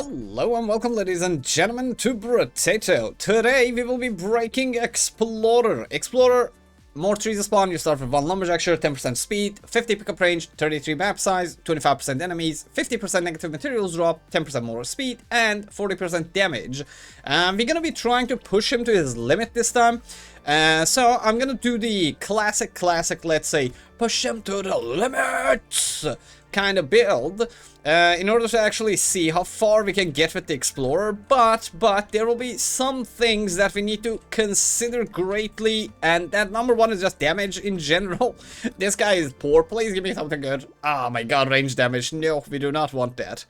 Hello and welcome, ladies and gentlemen, to Brotato. Today we will be breaking Explorer. Explorer, more trees spawn, you start with 1 lumberjack shirt, 10% speed, 50 pickup range, 33 map size, 25% enemies, 50% negative materials drop, 10% more speed, and 40% damage. We're gonna be trying to push him to his limit this time. So I'm gonna do the classic, let's say, push him to the limit kind of build. In order to actually see how far we can get with the Explorer, but there will be some things that we need to consider greatly, and that number one is just damage in general. This guy is poor, please give me something good. Oh my god, range damage, no, we do not want that.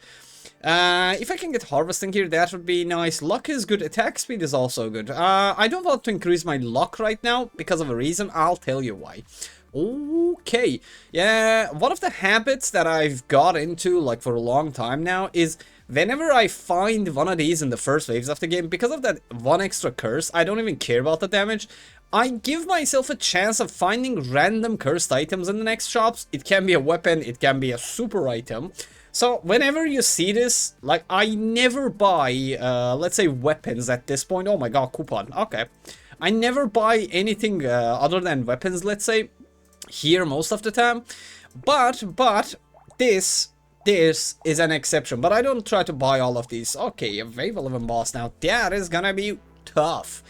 If I can get harvesting here, that would be nice. Luck is good, attack speed is also good. I don't want to increase my luck right now because of a reason, I'll tell you why. Okay, yeah, one of the habits that I've got into like for a long time now is whenever I find one of these in the first waves of the game, because of that one extra curse, I don't even care about the damage. I give myself a chance of finding random cursed items in the next shops. It can be a weapon, it can be a super item. So whenever you see this, like, I never buy, let's say, weapons at this point. Oh my god, coupon, okay. I never buy anything other than weapons, let's say, here most of the time, but this is an exception. But I don't try to buy all of these. Okay, a wave 11 boss now, that is gonna be tough.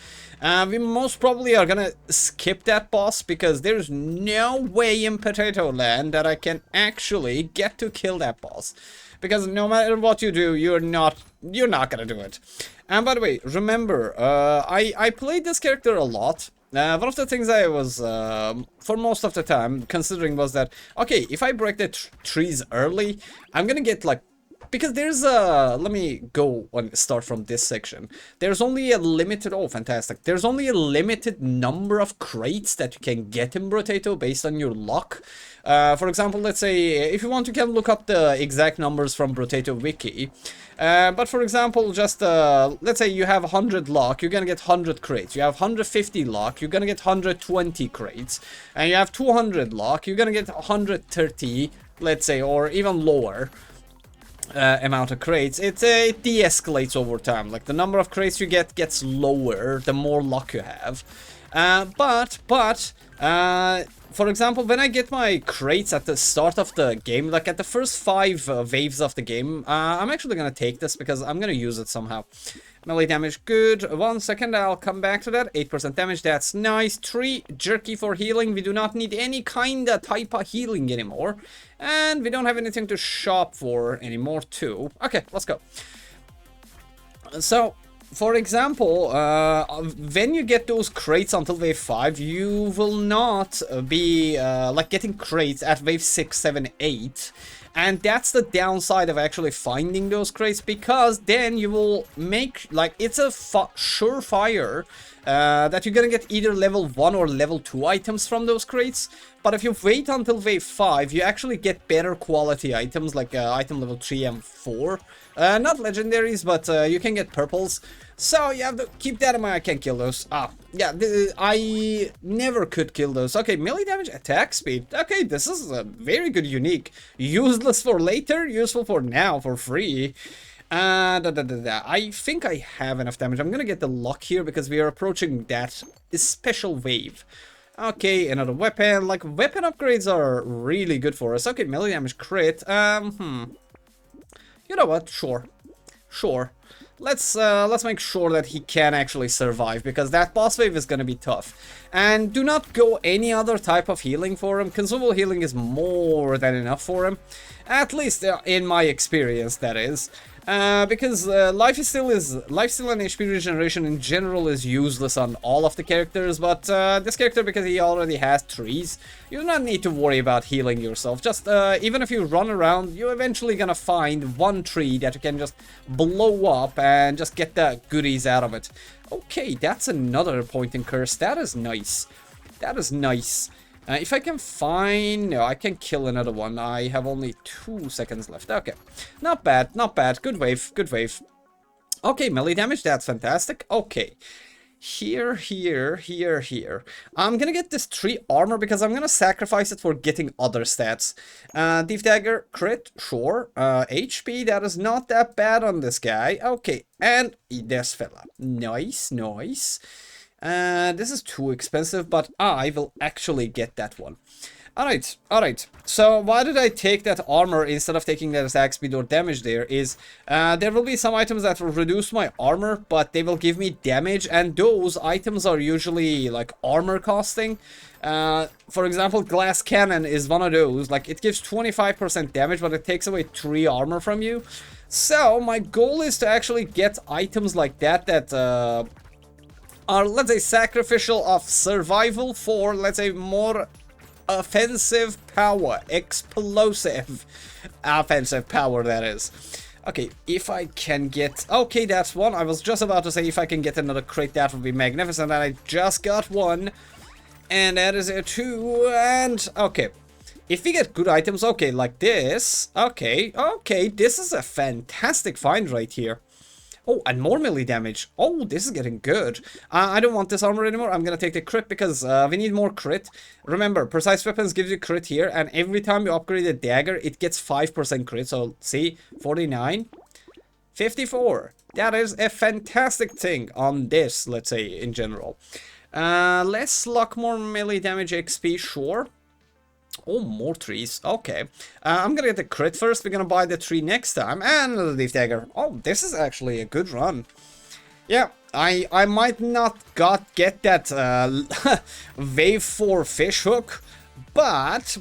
We most probably are gonna skip that boss because there's no way in Potato Land that I can actually get to kill that boss, because no matter what you do, you're not gonna do it. And by the way, remember, I played this character a lot. One of the things I was, for most of the time, considering was that, okay, if I break the trees early, I'm gonna get, like, because there's a, let me go and start from this section. There's only a limited, oh, fantastic. There's only a limited number of crates that you can get in Brotato based on your luck. For example, let's say, if you want, you can look up the exact numbers from Brotato Wiki. But for example, just, let's say you have 100 luck, you're gonna get 100 crates. You have 150 luck, you're gonna get 120 crates. And you have 200 luck, you're gonna get 130, let's say, or even lower amount of crates. It de-escalates over time. Like, the number of crates you get gets lower the more luck you have. For example, when I get my crates at the start of the game, like at the first 5 waves of the game, I'm actually gonna take this because I'm gonna use it somehow. Melee damage, good. 1 second, I'll come back to that. 8% damage, that's nice. 3 jerky for healing. We do not need any kind of type of healing anymore. And we don't have anything to shop for anymore too. Okay, let's go. So, for example, when you get those crates until wave 5, you will not be like getting crates at wave 6, 7, 8. And that's the downside of actually finding those crates, because then you will make, like, it's a surefire that you're gonna get either level 1 or level 2 items from those crates. But if you wait until wave 5, you actually get better quality items, like item level 3 and 4. Not legendaries, but you can get purples. So you have to keep that in mind. I can't kill those. Ah, yeah, I never could kill those. Okay, melee damage, attack speed. Okay, this is a very good unique. Useless for later, useful for now, for free. I think I have enough damage. I'm gonna get the luck here because we are approaching that special wave. Okay, another weapon. Like, weapon upgrades are really good for us. Okay, melee damage crit. You know what? Sure. Let's make sure that he can actually survive, because that boss wave is gonna be tough. And do not go any other type of healing for him. Consumable healing is more than enough for him. At least in my experience, that is. Because life steal and HP regeneration in general is useless on all of the characters, but this character, because he already has trees, you do not need to worry about healing yourself. Just even if you run around, you're eventually gonna find one tree that you can just blow up and just get the goodies out of it. Okay, that's another pointing curse. That is nice. That is nice. If I can find... No, I can kill another one. I have only 2 seconds left. Okay. Not bad, not bad. Good wave, good wave. Okay, melee damage, that's fantastic. Okay. Here, here, here, here. I'm gonna get this 3 armor because I'm gonna sacrifice it for getting other stats. Thief Dagger, crit, sure. HP, that is not that bad on this guy. Okay, and this fella. Nice, nice. This is too expensive, but I will actually get that one. Alright, alright. So why did I take that armor instead of taking that attack speed or damage there is, there will be some items that will reduce my armor, but they will give me damage, and those items are usually like armor costing. For example, glass cannon is one of those. Like, it gives 25% damage, but it takes away 3 armor from you. So my goal is to actually get items like that that are, let's say, sacrificial of survival for, let's say, more offensive power, explosive offensive power, that is. Okay, if I can get... Okay, that's one. I was just about to say if I can get another crate, that would be magnificent, and I just got one. And that is a 2, and... Okay. If we get good items, okay, like this... Okay, okay, this is a fantastic find right here. Oh, and more melee damage. Oh, this is getting good. I don't want this armor anymore. I'm gonna take the crit because we need more crit. Remember, precise weapons gives you crit here, and every time you upgrade a dagger, it gets 5% crit. So, see, 49, 54. That is a fantastic thing on this, let's say, in general. Less luck, more melee damage XP, sure. Oh, more trees. Okay. I'm gonna get the crit first. We're gonna buy the tree next time. And another Thief Dagger. Oh, this is actually a good run. Yeah, I might not get that wave 4 fish hook. But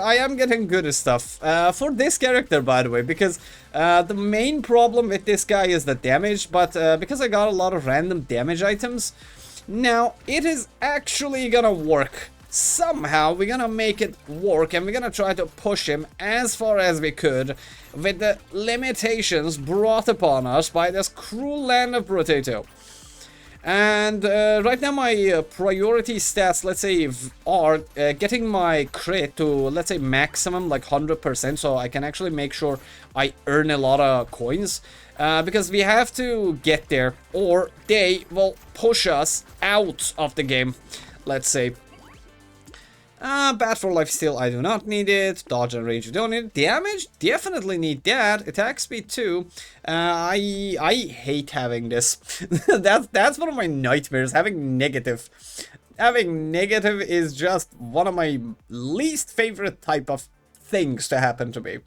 I am getting good stuff. For this character, by the way. Because the main problem with this guy is the damage. But because I got a lot of random damage items, now it is actually gonna work. Somehow we're gonna make it work, and we're gonna try to push him as far as we could with the limitations brought upon us by this cruel land of Brotato. And right now my priority stats, let's say, are getting my crit to, let's say, maximum, like 100%, so I can actually make sure I earn a lot of coins. Because we have to get there, or they will push us out of the game, let's say. Bad for life steal, I do not need it. Dodge and range, you don't need it. Damage, definitely need that. Attack speed too. I hate having this. that's one of my nightmares, having negative. Having negative is just one of my least favorite type of things to happen to me.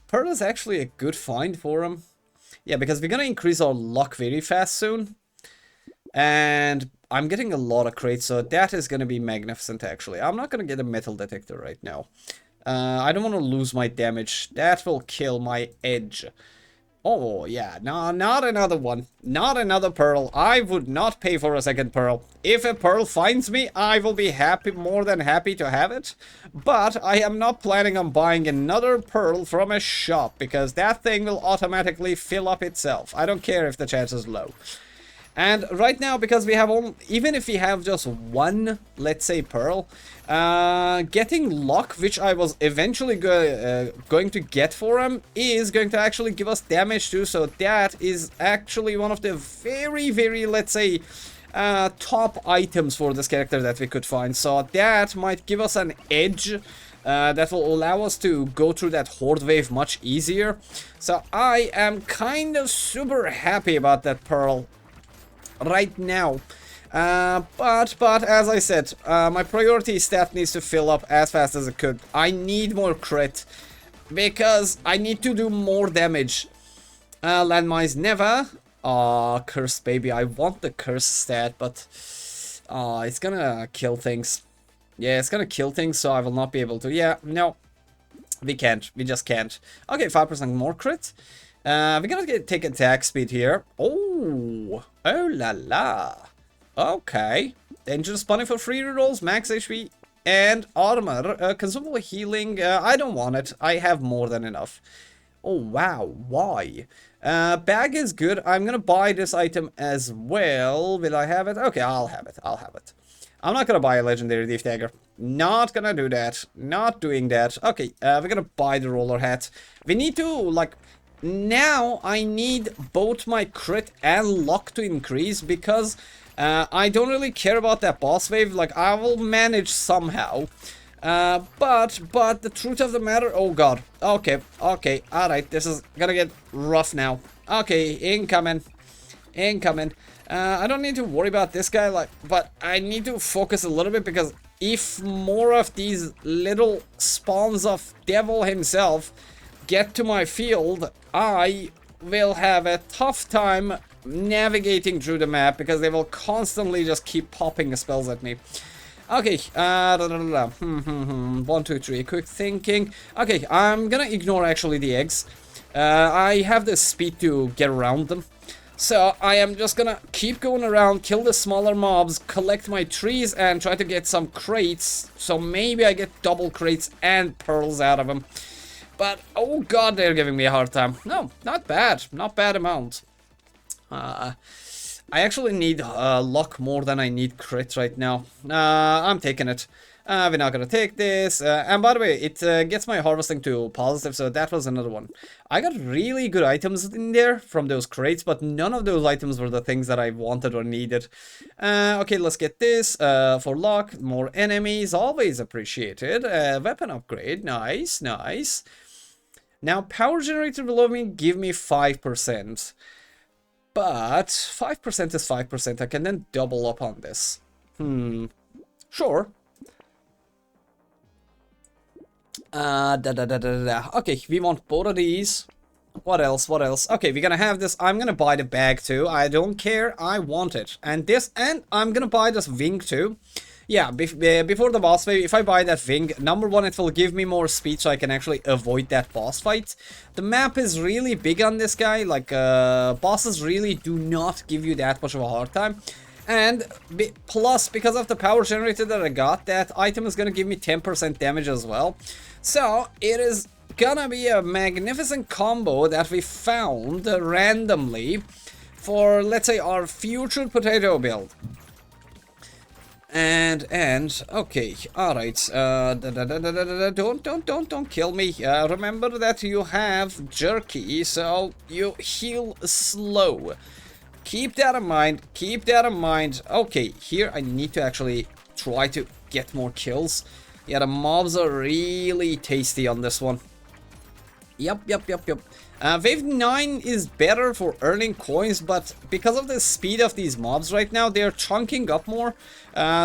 Pearl is actually a good find for him. Yeah, because we're gonna increase our luck very fast soon. And I'm getting a lot of crates, so that is going to be magnificent, actually. I'm not going to get a metal detector right now. I don't want to lose my damage. That will kill my edge. Oh, yeah. No, not another one. Not another pearl. I would not pay for a second pearl. If a pearl finds me, I will be happy, more than happy to have it. But I am not planning on buying another pearl from a shop, because that thing will automatically fill up itself. I don't care if the chance is low. And right now, because we have even if we have just one, let's say, pearl, getting luck, which I was eventually going to get for him, is going to actually give us damage too. So that is actually one of the very, very, let's say, top items for this character that we could find. So that might give us an edge. That will allow us to go through that horde wave much easier. So I am kind of super happy about that pearl right now. But as I said, my priority stat needs to fill up as fast as it could. I need more crit because I need to do more damage. Landmines never. Curse baby. I want the curse stat, but it's gonna kill things. Yeah, it's gonna kill things, so I will not be able to. Yeah, no, we can't. We just can't. Okay, 5% more crit. We're gonna take attack speed here. Oh la la. Okay. Dangerous bunny for free rerolls, max HP, and armor. Consumable healing. I don't want it. I have more than enough. Oh wow. Why? Bag is good. I'm gonna buy this item as well. Will I have it? Okay, I'll have it. I'll have it. I'm not gonna buy a legendary Thief Dagger. Not gonna do that. Not doing that. Okay, we're gonna buy the roller hat. We need to, like... Now I need both my crit and luck to increase, because I don't really care about that boss wave. Like, I will manage somehow. But the truth of the matter, oh god. Okay, alright, this is gonna get rough now. Okay, incoming. I don't need to worry about this guy, like, but I need to focus a little bit, because if more of these little spawns of devil himself get to my field, I will have a tough time navigating through the map, because they will constantly just keep popping spells at me. Okay, 1, 2, 3, quick thinking. Okay, I'm gonna ignore actually the eggs. I have the speed to get around them. So I am just gonna keep going around, kill the smaller mobs, collect my trees, and try to get some crates. So maybe I get double crates and pearls out of them. But, oh god, they're giving me a hard time. No, not bad. Not bad amount. I actually need luck more than I need crit right now. I'm taking it. We're not gonna take this. And by the way, it gets my harvesting to positive, so that was another one. I got really good items in there from those crates, but none of those items were the things that I wanted or needed. Okay, let's get this. For luck, more enemies, always appreciated. Weapon upgrade, nice. Now, power generator below me, give me 5%. But 5% is 5%. I can then double up on this. Sure. Okay, we want both of these. What else? Okay, we're gonna have this. I'm gonna buy the bag too. I don't care. I want it. And this, and I'm gonna buy this wing too. Yeah, before the boss fight, if I buy that wing, number one, it will give me more speed so I can actually avoid that boss fight. The map is really big on this guy, like, bosses really do not give you that much of a hard time. And plus, because of the power generator that I got, that item is gonna give me 10% damage as well. So, it is gonna be a magnificent combo that we found randomly for, let's say, our future potato build. And okay, alright, don't kill me. Remember that you have jerky, so you heal slow. Keep that in mind, Okay, here I need to actually try to get more kills. Yeah, the mobs are really tasty on this one. Yep. Wave 9 is better for earning coins, but because of the speed of these mobs right now, they're chunking up more.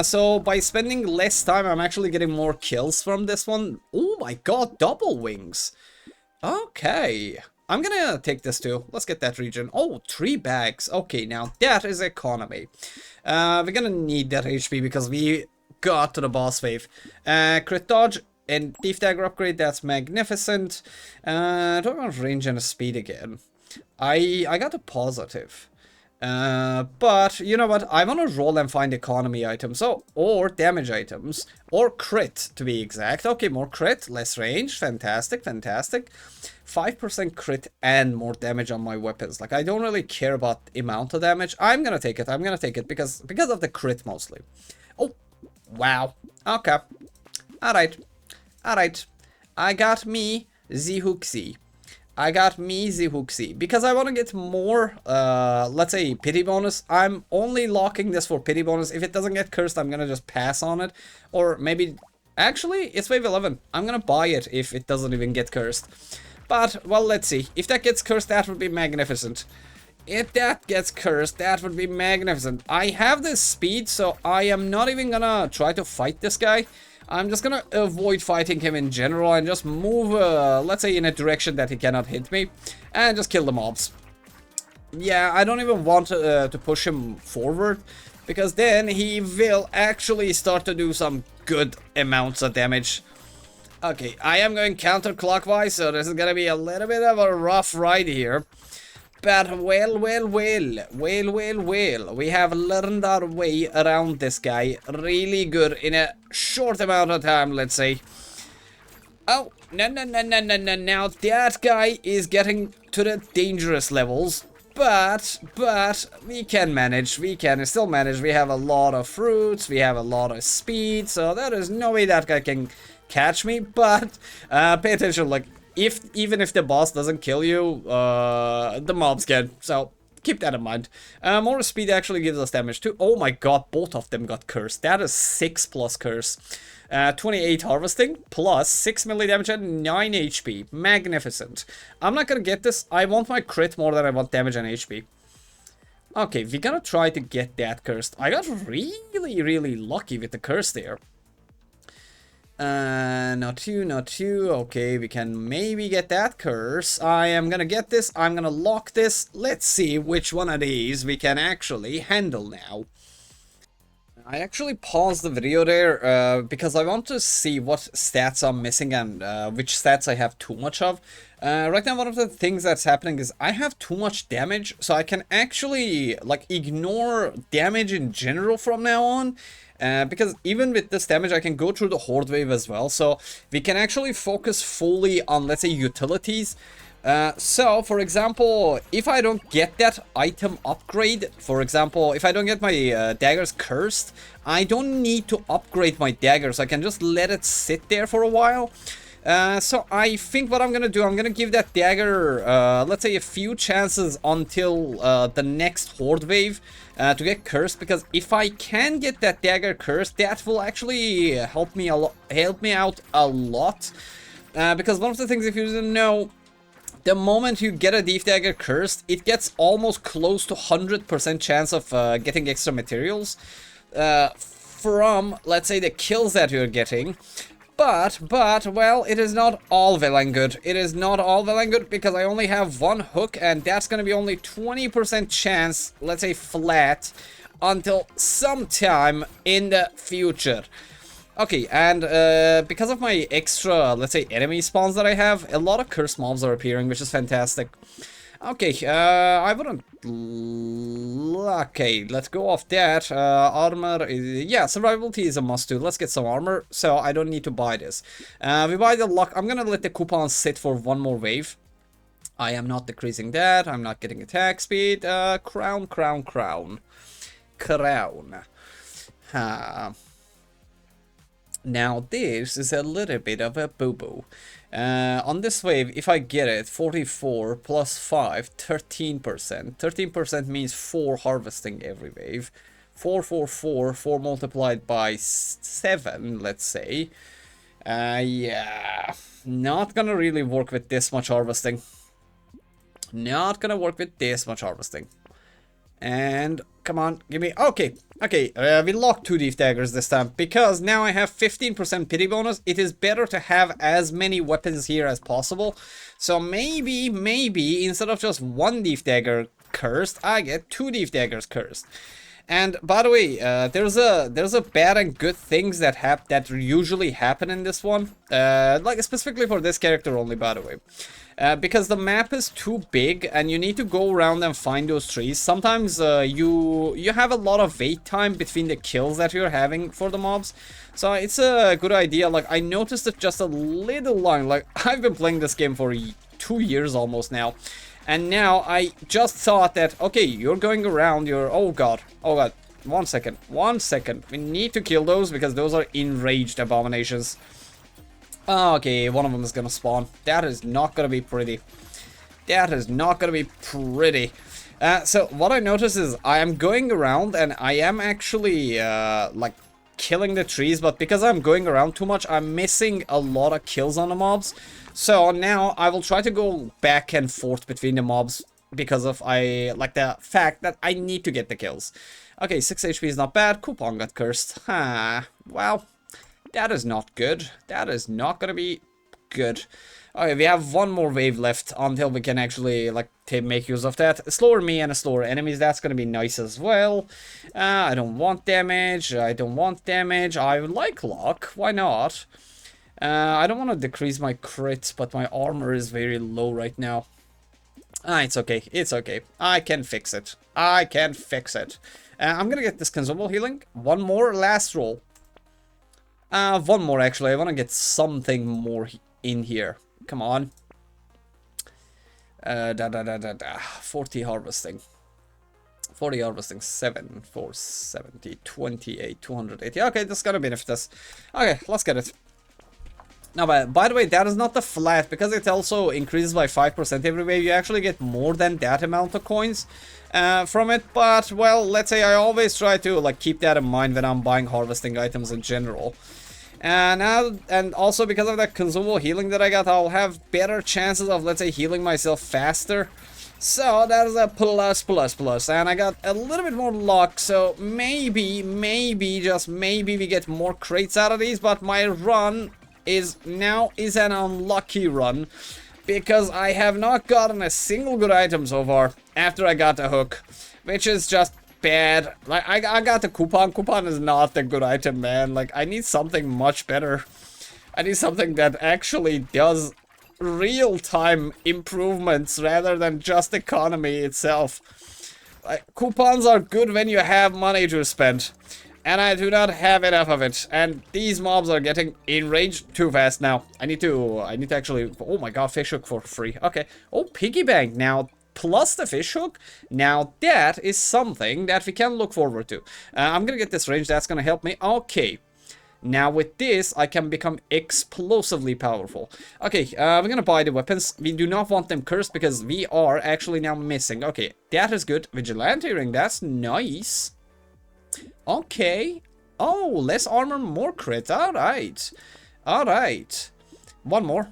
So by spending less time, I'm actually getting more kills from this one. Oh my god, double wings. Okay. I'm gonna take this too. Let's get that region. Oh, 3 bags. Okay, now that is economy. We're gonna need that HP because we got to the boss wave. Crit dodge and thief dagger upgrade, that's magnificent. Don't want range and speed again. I got a positive. But you know what? I want to roll and find economy items, or damage items, or crit to be exact. Okay, more crit, less range, fantastic. 5% crit and more damage on my weapons. Like, I don't really care about the amount of damage. I'm gonna take it because of the crit mostly. Oh, wow. Okay. Alright. I got me the Hooksy. Because I want to get more, let's say, pity bonus. I'm only locking this for pity bonus. If it doesn't get cursed, I'm gonna just pass on it. Or maybe, actually, it's wave 11. I'm gonna buy it if it doesn't even get cursed. But, well, let's see. If that gets cursed, that would be magnificent. If that gets cursed, that would be magnificent. I have this speed, so I am not even gonna try to fight this guy. I'm just gonna avoid fighting him in general and just move, let's say, in a direction that he cannot hit me. And just kill the mobs. Yeah, I don't even want to push him forward, because then he will actually start to do some good amounts of damage. Okay, I am going counterclockwise, so this is gonna be a little bit of a rough ride here. But well, we have learned our way around this guy really good in a short amount of time, let's say. Oh, no, now that guy is getting to the dangerous levels. But we can manage, we can still manage. We have a lot of fruits, we have a lot of speed, so there is no way that guy can catch me. But pay attention, like, even if the boss doesn't kill you, the mobs can. So keep that in mind. More speed actually gives us damage too. Oh my god, both of them got cursed. That is 6 plus curse. 28 harvesting plus 6 melee damage and 9 HP. Magnificent. I'm not gonna get this. I want my crit more than I want damage and HP. Okay, we're gonna try to get that cursed. I got really, really lucky with the curse there. Not you, not you. Okay, we can maybe get that curse. I am gonna get this. I'm gonna lock this. Let's see which one of these we can actually handle now. I actually paused the video there because I want to see what stats I'm missing and which stats I have too much of. Right now, one of the things that's happening is I have too much damage, so I can actually like ignore damage in general from now on. Because even with this damage, I can go through the Horde Wave as well, so we can actually focus fully on, let's say, utilities. So, for example, if I don't get that item upgrade, for example, if I don't get my daggers cursed, I don't need to upgrade my daggers. I can just let it sit there for a while. So I think what I'm gonna do, I'm gonna give that dagger, let's say, a few chances until the next Horde Wave to get cursed, because if I can get that dagger cursed, that will actually help me out a lot. Because one of the things, if you didn't know, the moment you get a Thief Dagger cursed, it gets almost close to 100% chance of getting extra materials from, let's say, the kills that you're getting. But, well, it is not all well and good. It is not all well and good because I only have one hook, and that's gonna be only 20% chance, let's say, flat, until sometime in the future. Okay, and because of my extra, let's say, enemy spawns that I have, a lot of cursed mobs are appearing, which is fantastic. Okay, I wouldn't... Okay, let's go off that. Armor is... Yeah, survivability is a must do. Let's get some armor, so I don't need to buy this. We buy the luck. I'm gonna let the coupons sit for one more wave. I am not decreasing that. I'm not getting attack speed. Crown. Now this is a little bit of a boo-boo. On this wave, if I get it, 44 plus 5, 13%. 13% means 4 harvesting every wave. 4 multiplied by 7, let's say. Yeah, not gonna really work with this much harvesting. Not gonna work with this much harvesting. And come on, give me... Okay, we locked 2 Thief Daggers this time, because now I have 15% pity bonus. It is better to have as many weapons here as possible. So maybe, instead of just 1 Thief Dagger cursed, I get 2 Thief Daggers cursed. And by the way, there's a bad and good things that usually happen in this one. Like specifically for this character only, by the way. Because the map is too big and you need to go around and find those trees. Sometimes you have a lot of wait time between the kills that you're having for the mobs. So it's a good idea. Like, I noticed it just a little long. Like, I've been playing this game for 2 years almost now. And now I just thought that, okay, you're going around, oh god, 1 second, we need to kill those because those are enraged abominations. Okay, one of them is gonna spawn. That is not gonna be pretty. So what I notice is I am going around and I am actually like killing the trees, but because I'm going around too much, I'm missing a lot of kills on the mobs. So now I will try to go back and forth between the mobs because of the fact that I need to get the kills. Okay, 6 HP is not bad. Coupon got cursed. Well, that is not good. That is not gonna be good. Okay, we have one more wave left until we can actually make use of that. A slower me and a slower enemies, that's gonna be nice as well. I don't want damage. I would like luck. Why not? I don't want to decrease my crits, but my armor is very low right now. It's okay. I can fix it. I'm gonna get this consumable healing. One more, last roll. One more actually. I want to get something more in here. Come on. 40 harvesting. 7, 470, 28, 280. Okay, that's gonna benefit us. Okay, let's get it. No, but by the way, that is not the flat, because it also increases by 5% every way. You actually get more than that amount of coins from it. But, well, let's say I always try to like keep that in mind when I'm buying harvesting items in general. And also because of that consumable healing that I got, I'll have better chances of, let's say, healing myself faster. So that is a plus. And I got a little bit more luck, so maybe, just maybe we get more crates out of these. But my run is an unlucky run, because I have not gotten a single good item so far after I got the hook, which is just bad. Like, I got the coupon. Coupon is not the good item, man. Like, I need something much better. I need something that actually does real-time improvements rather than just economy itself. Like, coupons are good when you have money to spend, and I do not have enough of it. And these mobs are getting enraged too fast now. I need to actually... Oh my god, fish hook for free. Okay. Oh, piggy bank now. Plus the fish hook. Now that is something that we can look forward to. I'm gonna get this range. That's gonna help me. Okay. Now with this, I can become explosively powerful. Okay, we're gonna buy the weapons. We do not want them cursed because we are actually now missing. Okay, that is good. Vigilante ring, that's nice. Okay. Oh, less armor, more crit. Alright. Alright. One more.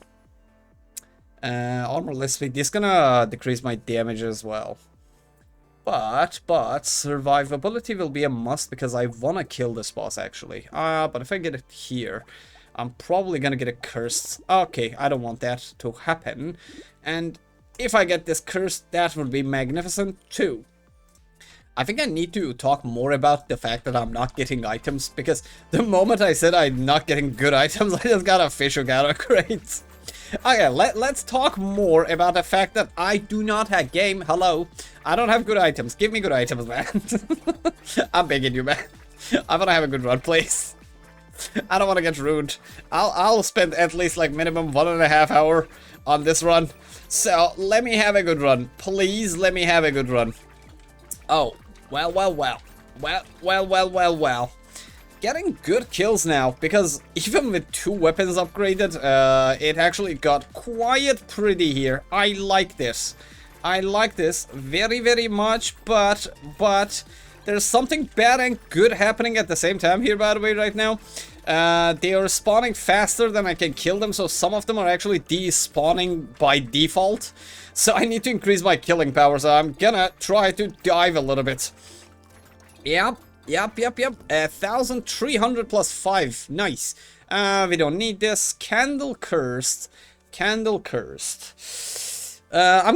Armor less speed. This is gonna decrease my damage as well. But survivability will be a must because I wanna kill this boss actually. But if I get it here, I'm probably gonna get it cursed. Okay, I don't want that to happen. And if I get this cursed, that would be magnificent too. I think I need to talk more about the fact that I'm not getting items, because the moment I said I'm not getting good items, I just got a fish hook out of crates. Okay, let's talk more about the fact that I do not have game. Hello, I don't have good items. Give me good items, man. I'm begging you, man. I wanna have a good run, please. I don't wanna get ruined. I'll spend at least like minimum 1.5 hours on this run. So let me have a good run, please. Let me have a good run. Oh, well. Getting good kills now, because even with 2 weapons upgraded, it actually got quite pretty here. I like this. I like this very, very much, but there's something bad and good happening at the same time here, by the way, right now. They are spawning faster than I can kill them, so some of them are actually despawning by default. So I need to increase my killing power, so I'm gonna try to dive a little bit. Yep. 1,300 plus 5. Nice. We don't need this. Candle cursed. I'm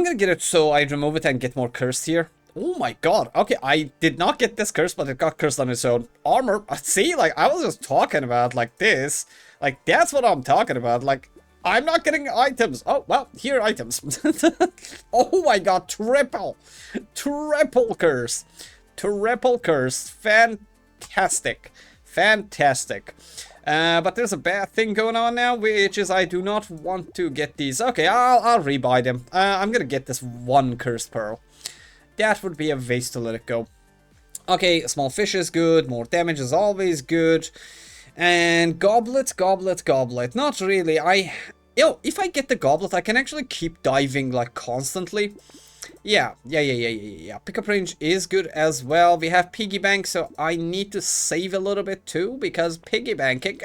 gonna get it so I remove it and get more cursed here. Oh my god. Okay, I did not get this curse, but it got cursed on its own. Armor. See, like, I was just talking about like this. Like, that's what I'm talking about. Like, I'm not getting items. Oh, well, here are items. Oh my god, triple curse. Triple curse. Fantastic. But there's a bad thing going on now, which is I do not want to get these. Okay, I'll rebuy them. I'm gonna get this 1 cursed pearl. That would be a waste to let it go. Okay, small fish is good. More damage is always good. And goblet. Not really. If I get the goblet, I can actually keep diving like constantly. Yeah. Pickup range is good as well. We have piggy bank, so I need to save a little bit too, because piggy banking.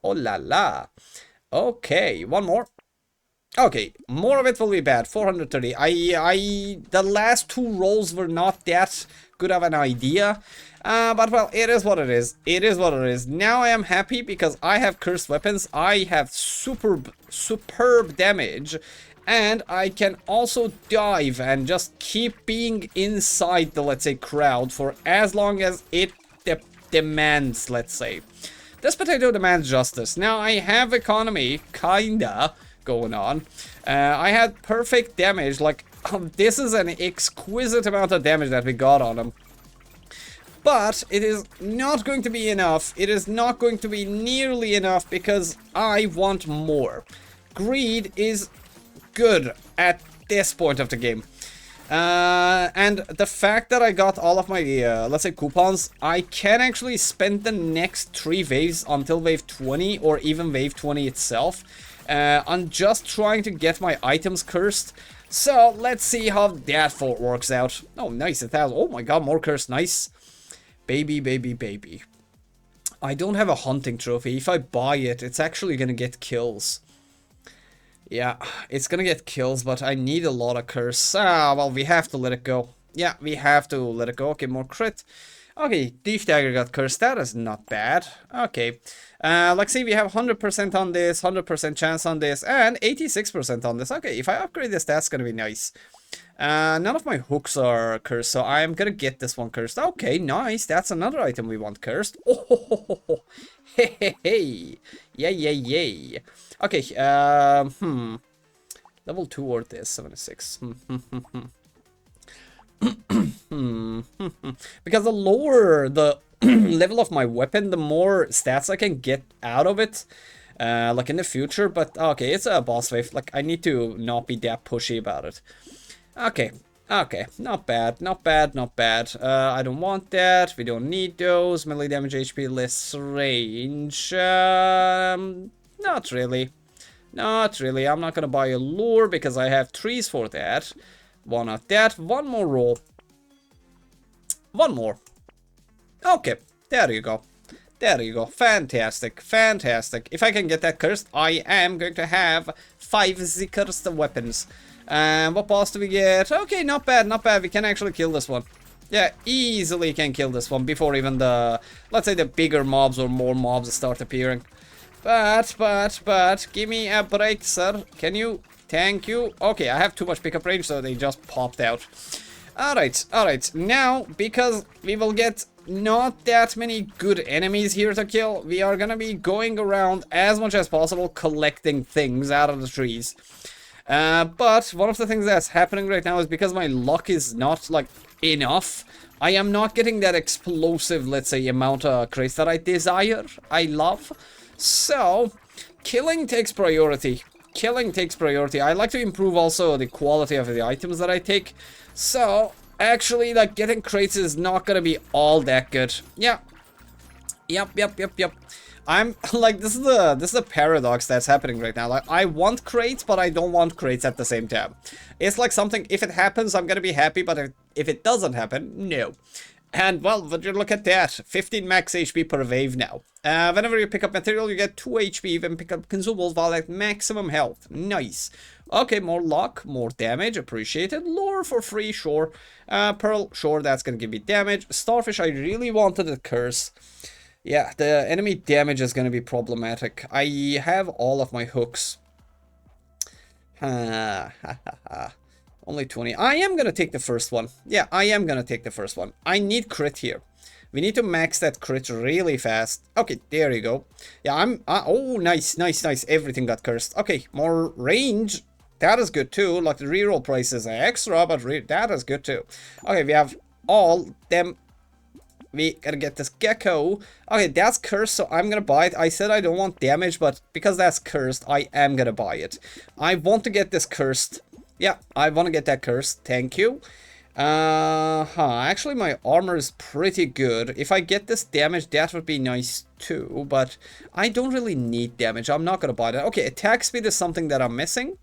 Oh la la. Okay, one more. Okay, more of it will be bad. 430. The last 2 rolls were not that good of an idea. But well, it is what it is. Now I am happy because I have cursed weapons. I have superb damage. And I can also dive and just keep being inside the, let's say, crowd for as long as it demands, let's say. This potato demands justice. Now, I have economy, kinda, going on. I had perfect damage. Like, this is an exquisite amount of damage that we got on him. But it is not going to be enough. It is not going to be nearly enough because I want more. Greed is good at this point of the game. And the fact that I got all of my, let's say, coupons, I can actually spend the next 3 waves until wave 20 or even wave 20 itself on just trying to get my items cursed. So let's see how that works out. Oh, nice. 1,000. Oh my god, more cursed. Nice. Baby, baby, baby. I don't have a hunting trophy. If I buy it, it's actually gonna get kills. Yeah, it's gonna get kills, but I need a lot of curse. Ah, well, we have to let it go. Yeah, we have to let it go. Okay, more crit. Okay, Thief Dagger got cursed. That is not bad. Okay. Like, see, we have 100% on this, 100% chance on this, and 86% on this. Okay, if I upgrade this, that's gonna be nice. None of my hooks are cursed, so I'm gonna get this one cursed. Okay, nice. That's another item we want cursed. Oh, hey, hey, hey. Yay, yay, yay. Okay, level 2 worth is 76. Because the lower the level of my weapon, the more stats I can get out of it. Like in the future, but okay, it's a boss wave. Like, I need to not be that pushy about it. Okay, okay, not bad, not bad, not bad. I don't want that, we don't need those. Melee damage, HP, less range. Not really. Not really, I'm not gonna buy a lure because I have trees for that. One of that, one more roll. One more. Okay, there you go. There you go, fantastic, fantastic. If I can get that cursed, I am going to have 5 cursed weapons. What boss do we get? Okay, not bad, not bad. We can actually kill this one. Yeah, easily can kill this one before even the, let's say, the bigger mobs or more mobs start appearing. But, give me a break, sir. Can you? Thank you. Okay, I have too much pickup range, so they just popped out. Alright. Now, because we will get not that many good enemies here to kill, we are gonna be going around as much as possible collecting things out of the trees. But one of the things that's happening right now is because my luck is not, like, enough, I am not getting that explosive, let's say, amount of crates that I desire, I love. So, killing takes priority. Killing takes priority. I like to improve also the quality of the items that I take. So, actually, like, getting crates is not gonna be all that good. Yeah. Yep. I'm like, this is the paradox that's happening right now. Like, I want crates, but I don't want crates at the same time. It's like something, if it happens, I'm gonna be happy, but if it doesn't happen, no. And, well, would you look at that? 15 max HP per wave now. Whenever you pick up material, you get 2 HP when pick up consumables while at maximum health. Nice. Okay, more luck, more damage, appreciated. Lure for free, sure. Pearl, sure, that's gonna give me damage. Starfish, I really wanted a curse. Yeah, the enemy damage is gonna be problematic. I have all of my hooks. Only 20. I am gonna take the first one. Yeah, I am gonna take the first one. I need crit here. We need to max that crit really fast. Okay, there you go. Yeah, oh, nice. Everything got cursed. Okay, more range. That is good too. Like, the reroll price is extra, but that is good too. Okay, we have all them. We gotta get this gecko. Okay, that's cursed, so I'm gonna buy it. I said I don't want damage, but because that's cursed, I am gonna buy it. I want to get this cursed. Yeah, I want to get that cursed. Thank you. Actually, my armor is pretty good. If I get this damage, that would be nice too, but I don't really need damage. I'm not gonna buy that. Okay, attack speed is something that I'm missing.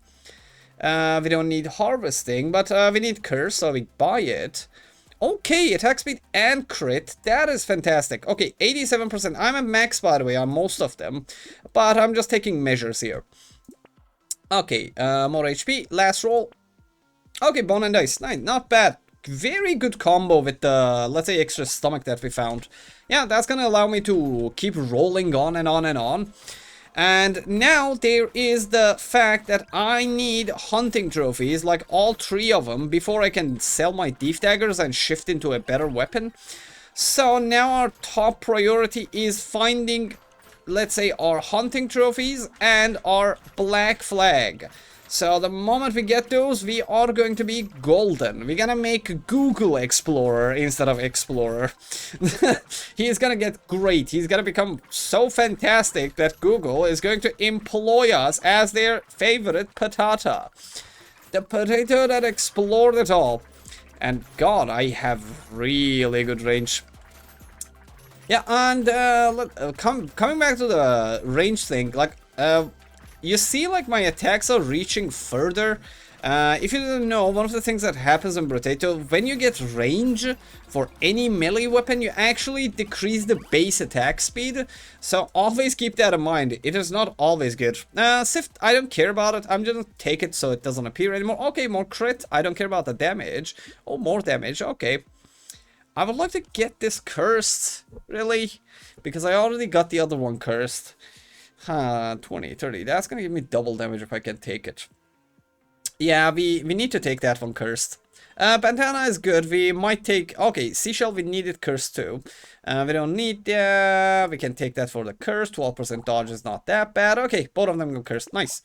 We don't need harvesting, but we need curse, so we buy it. Okay, attack speed and crit. That is fantastic. Okay, 87%. I'm at max, by the way, on most of them, but I'm just taking measures here. Okay, more HP. Last roll. Okay, bone and dice. Nice, not bad. Very good combo with the, let's say, extra stomach that we found. Yeah, that's gonna allow me to keep rolling on and on and on. And now there is the fact that I need hunting trophies, like all 3 of them, before I can sell my thief daggers and shift into a better weapon. So now our top priority is finding, let's say, our hunting trophies and our black flag. So the moment we get those, we are going to be golden. We're gonna make Google Explorer instead of Explorer. He's gonna get great. He's gonna become so fantastic that Google is going to employ us as their favorite potato. The potato that explored it all. And God, I have really good range. Yeah, and coming back to the range thing, like, you see, like, my attacks are reaching further. If you didn't know, one of the things that happens in Brotato, when you get range for any melee weapon, you actually decrease the base attack speed. So always keep that in mind. It is not always good. Sift, I don't care about it. I'm gonna take it so it doesn't appear anymore. Okay, more crit. I don't care about the damage. Oh, more damage. Okay. I would like to get this cursed, really, because I already got the other one cursed. 20, 30. That's gonna give me double damage if I can take it. Yeah, we need to take that one cursed. Bandana is good. We might take... Okay, Seashell, we need it cursed too. We don't need that. We can take that for the curse. 12% dodge is not that bad. Okay, both of them go cursed. Nice.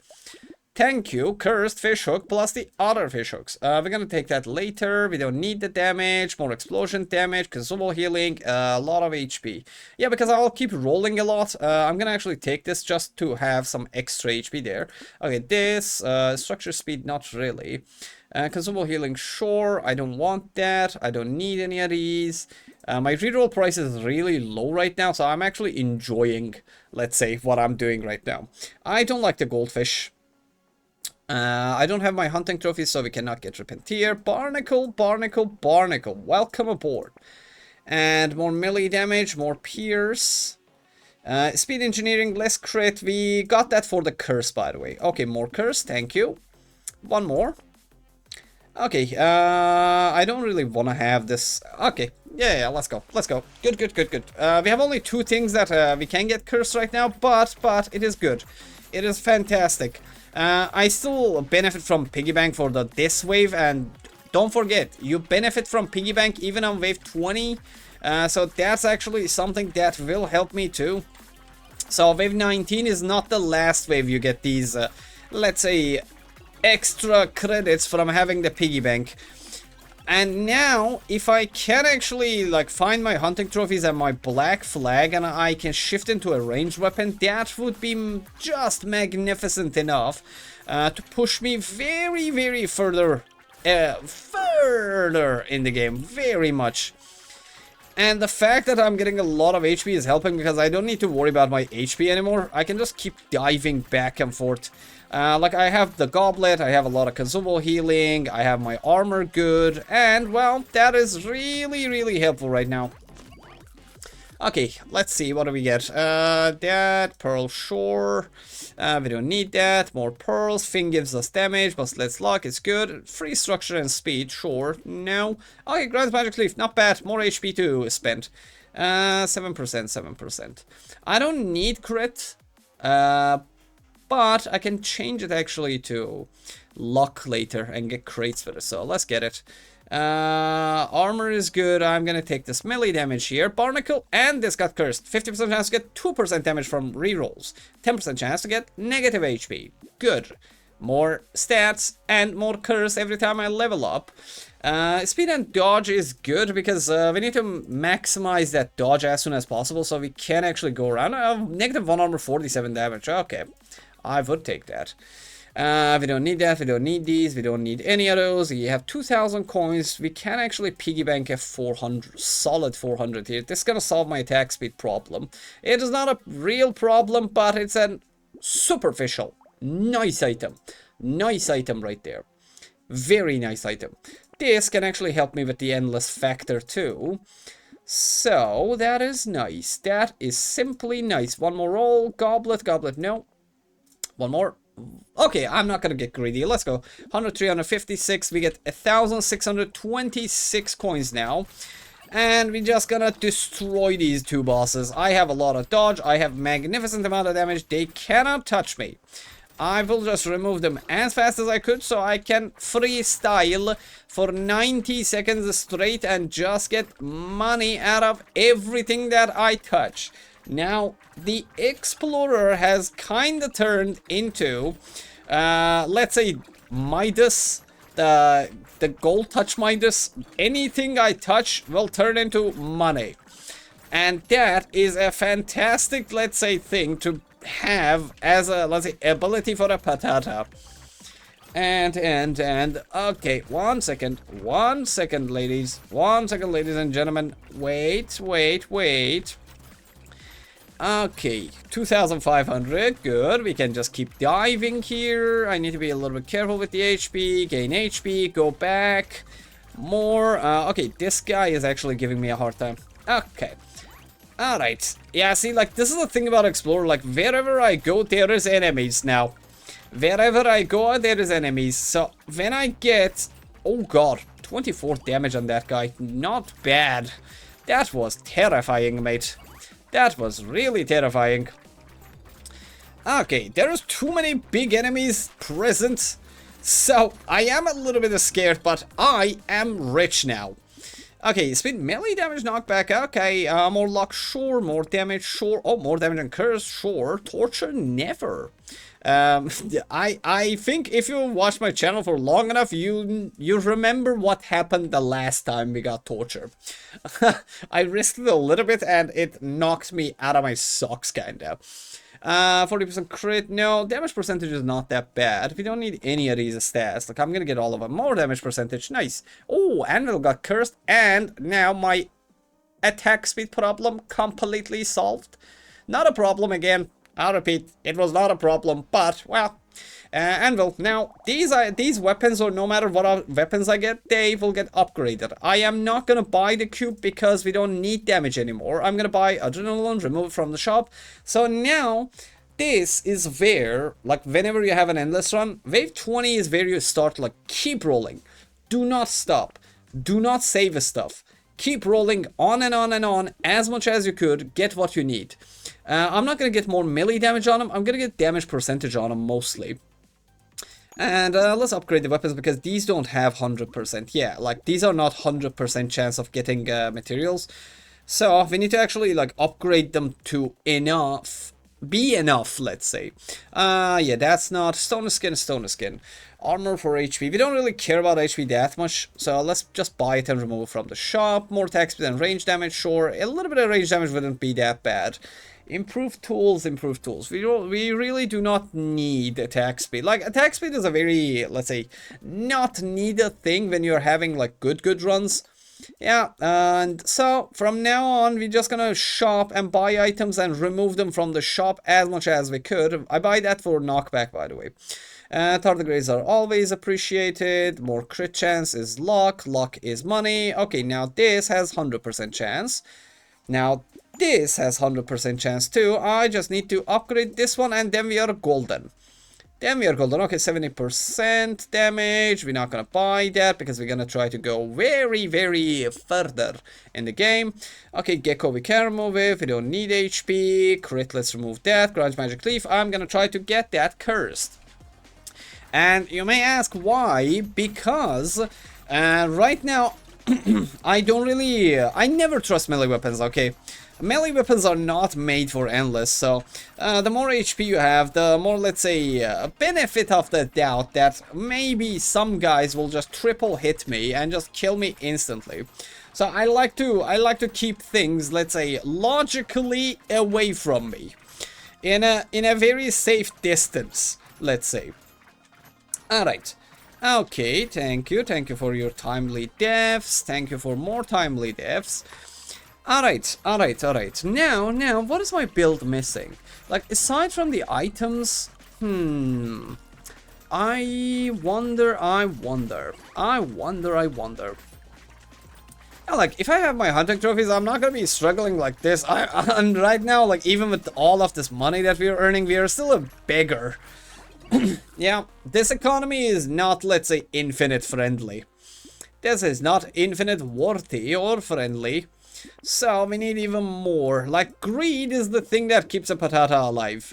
Thank you. Cursed fish hook plus the other fish hooks. We're gonna take that later. We don't need the damage. More explosion damage. Consumable healing. A lot of HP. Yeah, because I'll keep rolling a lot. I'm gonna actually take this just to have some extra HP there. Okay, this. Structure speed, not really. Consumable healing, sure. I don't want that. I don't need any of these. My reroll price is really low right now, so I'm actually enjoying, let's say, what I'm doing right now. I don't like the goldfish. I don't have my hunting trophies, so we cannot get Repentier. Barnacle, Barnacle, Barnacle. Welcome aboard. And more melee damage, more pierce. Speed engineering, less crit. We got that for the curse, by the way. Okay, more curse, thank you. One more. Okay, I don't really want to have this. Okay, yeah, let's go. Let's go. Good, good, good, good. We have only 2 things that we can get cursed right now, but it is good. It is fantastic. I still benefit from piggy bank for this wave, and don't forget, you benefit from piggy bank even on wave 20. So that's actually something that will help me too. So wave 19 is not the last wave you get these, let's say, extra credits from having the piggy bank. And now, if I can actually, like, find my hunting trophies and my black flag, and I can shift into a ranged weapon, that would be just magnificent enough to push me very, very further in the game, very much. And the fact that I'm getting a lot of HP is helping, because I don't need to worry about my HP anymore. I can just keep diving back and forth. Like, I have the goblet, I have a lot of consumable healing, I have my armor good, and, well, that is really, really helpful right now. Okay, let's see, what do we get? That, pearl, sure. We don't need that. More pearls. Fin gives us damage, but let's luck, it's good. Free structure and speed, sure. No. Okay, grants magic leaf, not bad. More HP to spend. 7%, 7%. I don't need crit. But I can change it actually to luck later and get crates for it. So let's get it. Armor is good. I'm gonna take this melee damage here. Barnacle, and this got cursed. 50% chance to get 2% damage from rerolls. 10% chance to get negative HP. Good. More stats and more curse every time I level up. Speed and dodge is good, because we need to maximize that dodge as soon as possible so we can actually go around. -1 armor, 47 damage. Okay. I would take that. We don't need that. We don't need these. We don't need any of those. You have 2,000 coins. We can actually piggy bank a 400, solid 400 here. This is gonna solve my attack speed problem. It is not a real problem, but it's a superficial, nice item. Nice item right there. Very nice item. This can actually help me with the endless factor too. So that is nice. That is simply nice. One more roll. Goblet, goblet, no. One more. Okay, I'm not gonna get greedy. Let's go. 100, 356. We get 1,626 coins now. And we're just gonna destroy these 2 bosses. I have a lot of dodge. I have magnificent amount of damage. They cannot touch me. I will just remove them as fast as I could, so I can freestyle for 90 seconds straight and just get money out of everything that I touch. Now, the Explorer has kind of turned into, let's say, Midas, the gold touch Midas. Anything I touch will turn into money. And that is a fantastic, let's say, thing to have as a, let's say, ability for a patata. And okay, one second, ladies, 1 second, ladies and gentlemen. Wait. Okay, 2,500, good. We can just keep diving here. I need to be a little bit careful with the HP. Gain HP, go back. More. Okay, this guy is actually giving me a hard time. Okay. Alright. Yeah, see, like, this is the thing about Explorer. Like, wherever I go, there is enemies now. Wherever I go, there is enemies. So, when I get... Oh, God. 24 damage on that guy. Not bad. That was terrifying, mate. That was really terrifying. Okay, there's too many big enemies present. So, I am a little bit scared, but I am rich now. Okay, speed, melee damage, knockback, okay. More luck, sure. More damage, sure. Oh, more damage and curse, sure. Torture, never. I think if you watch my channel for long enough, you remember what happened the last time we got torture. I risked it a little bit and it knocked me out of my socks, kinda. 40% crit, no, damage percentage is not that bad. We don't need any of these stats. Like, I'm gonna get all of them. More damage percentage, nice. Oh, Anvil got cursed, and now my attack speed problem completely solved. Not a problem again. I'll repeat, it was not a problem, but, well, Anvil. Now, these weapons, or no matter what weapons I get, they will get upgraded. I am not gonna buy the cube because we don't need damage anymore. I'm gonna buy Adrenaline, remove it from the shop. So now, this is where, like, whenever you have an endless run, wave 20 is where you start, like, keep rolling. Do not stop. Do not save stuff. Keep rolling on and on and on as much as you could. Get what you need. I'm not going to get more melee damage on him. I'm going to get damage percentage on him mostly. And let's upgrade the weapons because these don't have 100%. Yeah, like these are not 100% chance of getting materials. So we need to actually like upgrade them to enough. Be enough, let's say. Yeah, that's not stone skin. Armor for HP. We don't really care about HP that much, so let's just buy it and remove it from the shop. More attack speed and range damage, sure. A little bit of range damage wouldn't be that bad. Improved tools. We really do not need attack speed. Like, attack speed is a very, let's say, not needed thing when you're having, like, good runs. Yeah, and so from now on, we're just gonna shop and buy items and remove them from the shop as much as we could. I buy that for knockback, by the way. Tardigrades are always appreciated. More crit chance is luck. Luck is money. Okay, now this has 100% chance. Now this has 100% chance too. I just need to upgrade this one and then we are golden. Okay, 70% damage. We're not gonna buy that because we're gonna try to go very further in the game. Okay, Gecko we can remove it. We don't need HP. Crit, let's remove that. Grudge Magic Leaf. I'm gonna try to get that cursed. And you may ask why, because right now I never trust melee weapons, okay? Melee weapons are not made for endless, so the more HP you have, the more, let's say, benefit of the doubt that maybe some guys will just triple hit me and just kill me instantly. So I like to keep things, let's say, logically away from me, in a very safe distance, let's say. Alright. Okay, thank you for your timely deaths. Thank you for more timely deaths. Alright. Now, what is my build missing? Like, aside from the items, I wonder. Yeah, like, if I have my hunting trophies, I'm not gonna be struggling like this. And right now, like, even with all of this money that we are earning, we are still a beggar. Yeah, this economy is not, let's say, infinite friendly. This is not infinite worthy or friendly. So we need even more. Like, greed is the thing that keeps a patata alive.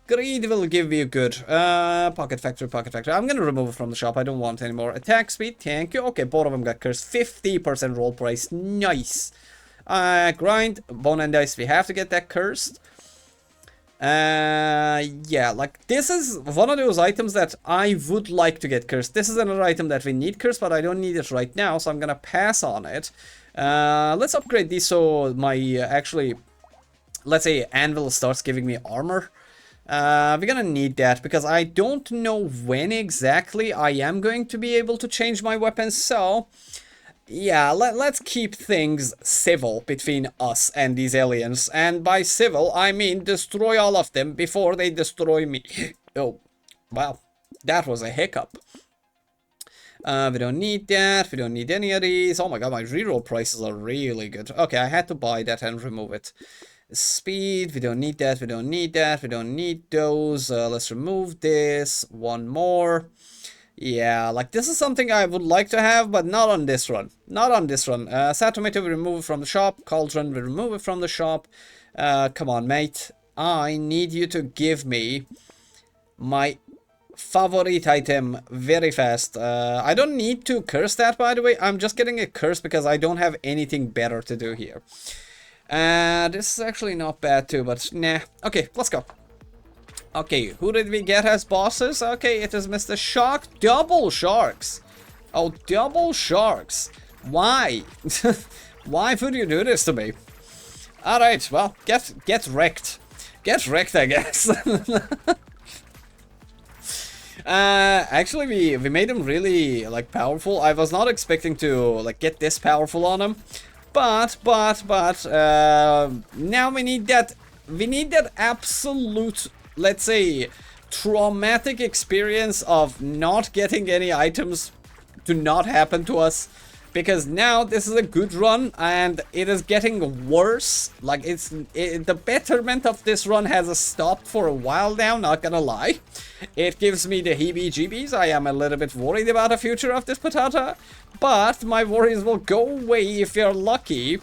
Greed will give you good. Pocket factory. I'm gonna remove it from the shop. I don't want any more. Attack speed, thank you. Okay, both of them got cursed. 50% roll price, nice. Grind, bone and dice, we have to get that cursed. Yeah, like, this is one of those items that I would like to get cursed. This is another item that we need cursed, but I don't need it right now, so I'm gonna pass on it. Let's upgrade these so my, actually, let's say, anvil starts giving me armor. We're gonna need that because I don't know when exactly I am going to be able to change my weapons, so yeah, let's keep things civil between us and these aliens. And by civil, I mean destroy all of them before they destroy me. Oh, wow, that was a hiccup. We don't need that. We don't need any of these. Oh my god, my reroll prices are really good. Okay, I had to buy that and remove it. Speed, we don't need that. We don't need that. We don't need those. Let's remove this. One more. Yeah, like this is something I would like to have, but not on this run. Not on this run. Sad tomato, we remove it from the shop. Cauldron, we remove it from the shop. Come on, mate. I need you to give me my favorite item very fast. I don't need to curse that, by the way. I'm just getting a curse because I don't have anything better to do here. This is actually not bad too, but nah. Okay, let's go. Okay, who did we get as bosses? Okay, it is Mr. Shark. Double sharks. Oh, double sharks. Why? Why would you do this to me? Alright, well, get wrecked. Get wrecked, I guess. Actually, we made him really, like, powerful. I was not expecting to, like, get this powerful on him. But, now we need that absolute, let's say, traumatic experience of not getting any items to not happen to us. Because now this is a good run and it is getting worse. Like, the betterment of this run has stopped for a while now, not gonna lie. It gives me the heebie-jeebies. I am a little bit worried about the future of this potato. But my worries will go away if you're lucky.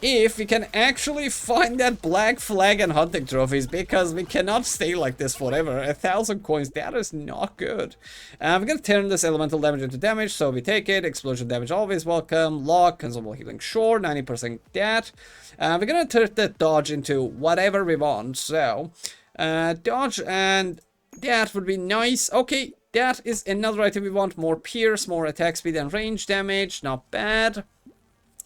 If we can actually find that black flag and hunting trophies, because we cannot stay like this forever. 1,000 coins, that is not good. We're gonna turn this elemental damage into damage, so we take it. Explosion damage always welcome. Lock, consumable healing, sure, 90% that. We're gonna turn that dodge into whatever we want, so dodge, and that would be nice. Okay, that is another item we want. More pierce, more attack speed and range damage, not bad.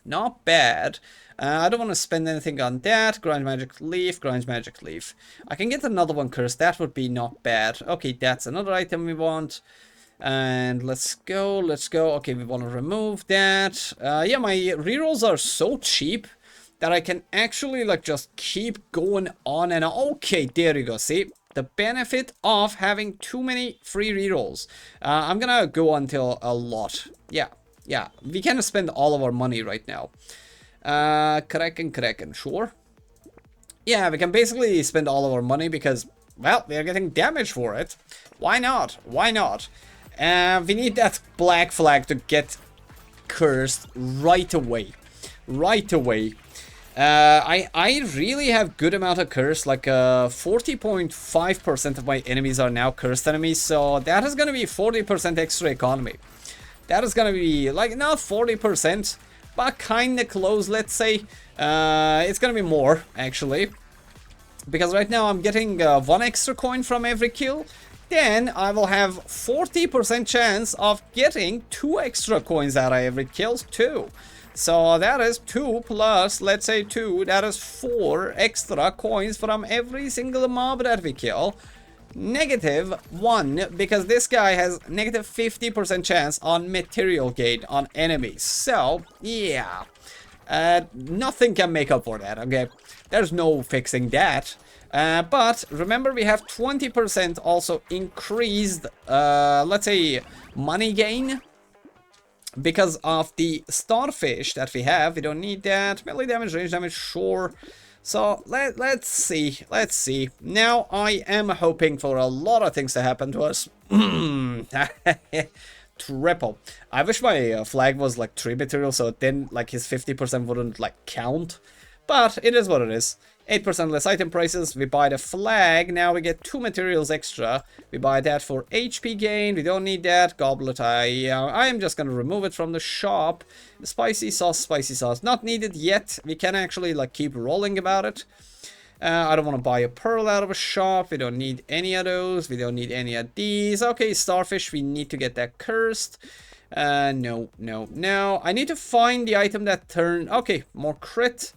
Not bad. I don't want to spend anything on that. Grind magic leaf, grind magic leaf. I can get another one cursed. That would be not bad. Okay, that's another item we want. And let's go, let's go. Okay, we want to remove that. Yeah, my rerolls are so cheap that I can actually, like, just keep going on and on. Okay, there you go. See? The benefit of having too many free rerolls. I'm gonna go until a lot. Yeah, we can spend all of our money right now. Kraken, sure. Yeah, we can basically spend all of our money because, well, we are getting damage for it. Why not? Why not? We need that black flag to get cursed right away. Right away. I really have good amount of curse, like 40.5% of my enemies are now cursed enemies, so that is gonna be 40% extra economy. That is gonna be, like, not 40%, but kinda close, let's say. It's gonna be more, actually. Because right now I'm getting 1 extra coin from every kill. Then I will have 40% chance of getting 2 extra coins out of every kill too. So that is 2 plus, let's say 2, that is 4 extra coins from every single mob that we kill. -1, because this guy has -50% chance on material gain on enemies. So, yeah. Nothing can make up for that, okay? There's no fixing that. But remember, we have 20% also increased, let's say, money gain. Because of the starfish that we have. We don't need that. Melee damage, range damage, sure. So let's see. Now I am hoping for a lot of things to happen to us. Triple. I wish my flag was like 3 material, so then like his 50% wouldn't like count. But it is what it is. 8% less item prices. We buy the flag. Now we get 2 materials extra. We buy that for HP gain. We don't need that. Goblet. I am just gonna remove it from the shop. Spicy sauce. Not needed yet. We can actually like keep rolling about it. I don't want to buy a pearl out of a shop. We don't need any of those. We don't need any of these. Okay, starfish. We need to get that cursed. No. I need to find the item that turned. Okay, more crit.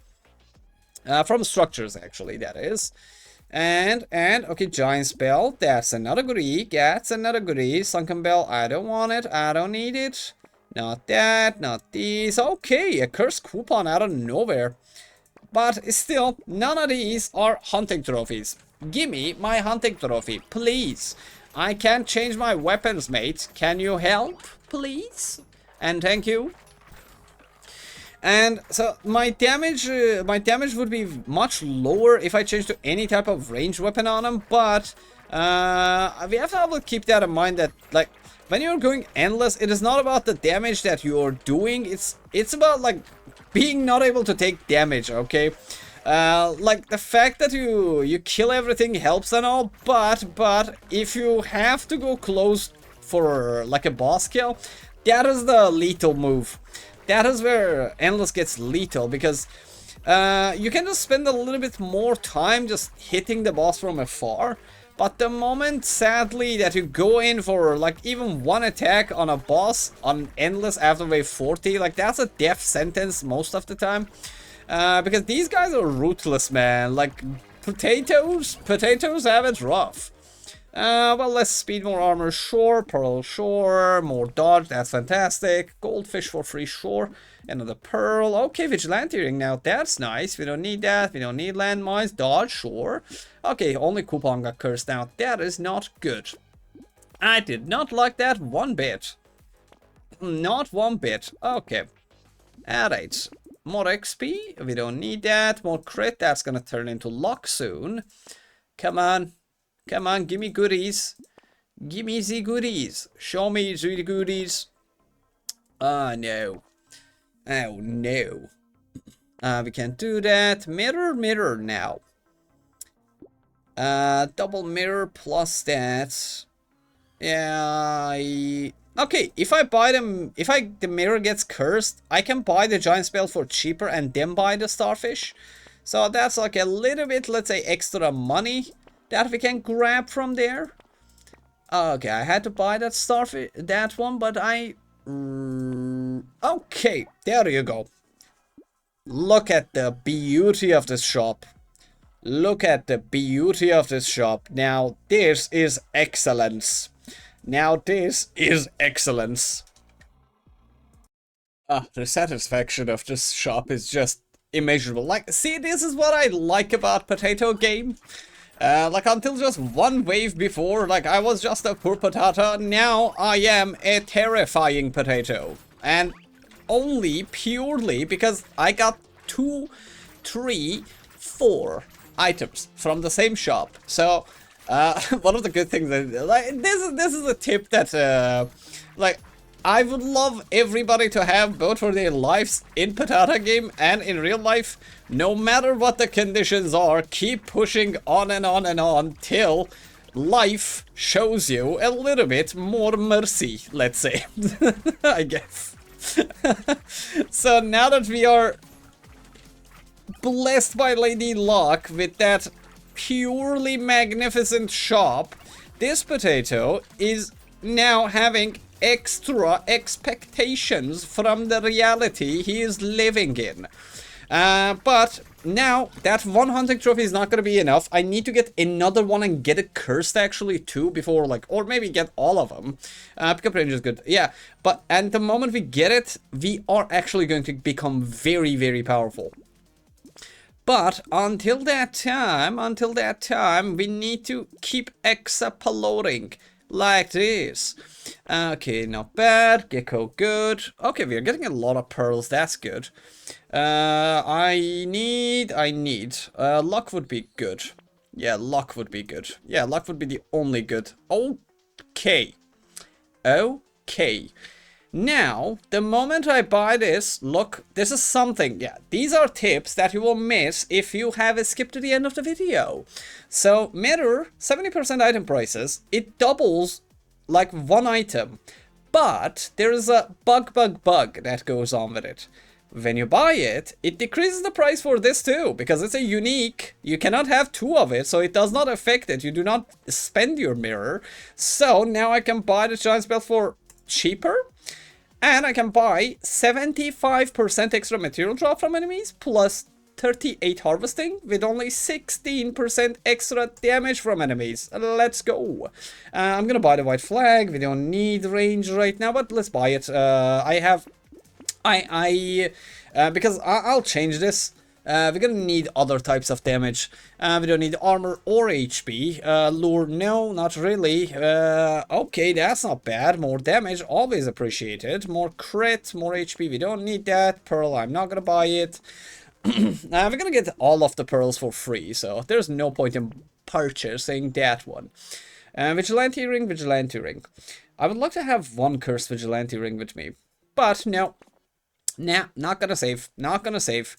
From structures, actually, that is. Okay, giant spell. That's another goodie. That's another goodie. Sunken bell. I don't want it. I don't need it. Not that. Not these. Okay, a cursed coupon out of nowhere. But still, none of these are hunting trophies. Gimme my hunting trophy, please. I can't change my weapons, mate. Can you help, please? And thank you. And so my damage would be much lower if I change to any type of ranged weapon on him. But we have to keep that in mind that like when you're going endless, it is not about the damage that you're doing. It's about like being not able to take damage. Okay, like the fact that you kill everything helps and all, but if you have to go close for like a boss kill, that is the lethal move. That is where Endless gets lethal, because you can just spend a little bit more time just hitting the boss from afar. But the moment, sadly, that you go in for like even one attack on a boss on Endless after wave 40, like that's a death sentence most of the time. Because these guys are ruthless, man. Like potatoes have it rough. Well, less speed, more armor, sure. Pearl, sure. More dodge, that's fantastic. Goldfish for free, sure. Another pearl. Okay, vigilante ring now, that's nice. We don't need that. We don't need landmines. Dodge, sure. Okay, only coupon got cursed now. That is not good. I did not like that one bit. Not one bit. Okay. Alright. More XP. We don't need that. More crit. That's gonna turn into luck soon. Come on. Come on, give me goodies. Give me the goodies. Show me the goodies. Oh, no. Oh, no. We can't do that. Mirror, mirror now. Double mirror plus that. Yeah, okay, if I buy them, the mirror gets cursed, I can buy the giant spell for cheaper and then buy the starfish. So that's like a little bit, let's say, extra money that we can grab from there. Okay, I had to buy that starfish, that one, but I... okay, there you go. Look at the beauty of this shop. Look at the beauty of this shop. Now, this is excellence. Now, this is excellence. The satisfaction of this shop is just immeasurable. Like, see, this is what I like about Potato Game. Like, until just one wave before, like, I was just a poor potato. Now, I am a terrifying potato. And only purely because I got 2, 3, 4 items from the same shop. So, one of the good things that, like, this is a tip that, like, I would love everybody to have both for their lives in Potato Game and in real life. No matter what the conditions are, keep pushing on and on and on till life shows you a little bit more mercy, let's say. I guess. So now that we are blessed by Lady Luck with that purely magnificent shop, this potato is now having extra expectations from the reality he is living in. But now that one hunting trophy is not going to be enough. I need to get another one and get it cursed actually too before, like, or maybe get all of them. Pickup range is good. Yeah, but at the moment we get it, we are actually going to become very, very powerful. But until that time, we need to keep exploding like this. Okay, not bad. Gecko, good. Okay, we are getting a lot of pearls. That's good. I need. Luck would be good. Yeah, luck would be good. Yeah, luck would be the only good. Okay. Okay. Now, the moment I buy this, look, this is something. Yeah, these are tips that you will miss if you have skipped to the end of the video. So, mirror, 70% item prices. It doubles like one item. But there is a bug that goes on with it. When you buy it, it decreases the price for this too, because it's a unique. You cannot have 2 of it, so it does not affect it. You do not spend your mirror. So now I can buy the giant spell for cheaper. And I can buy 75% extra material drop from enemies, plus 38 harvesting with only 16% extra damage from enemies. Let's go. I'm gonna buy the white flag. We don't need range right now, but let's buy it. Because I'll change this. We're gonna need other types of damage. We don't need armor or HP. Lure, no, not really. Okay, that's not bad. More damage, always appreciated. More crit, more HP, we don't need that. Pearl, I'm not gonna buy it. We're gonna get all of the pearls for free, so there's no point in purchasing that one. Vigilante ring, vigilante ring. I would like to have one cursed vigilante ring with me, but no. Nah, not gonna save. Not gonna save.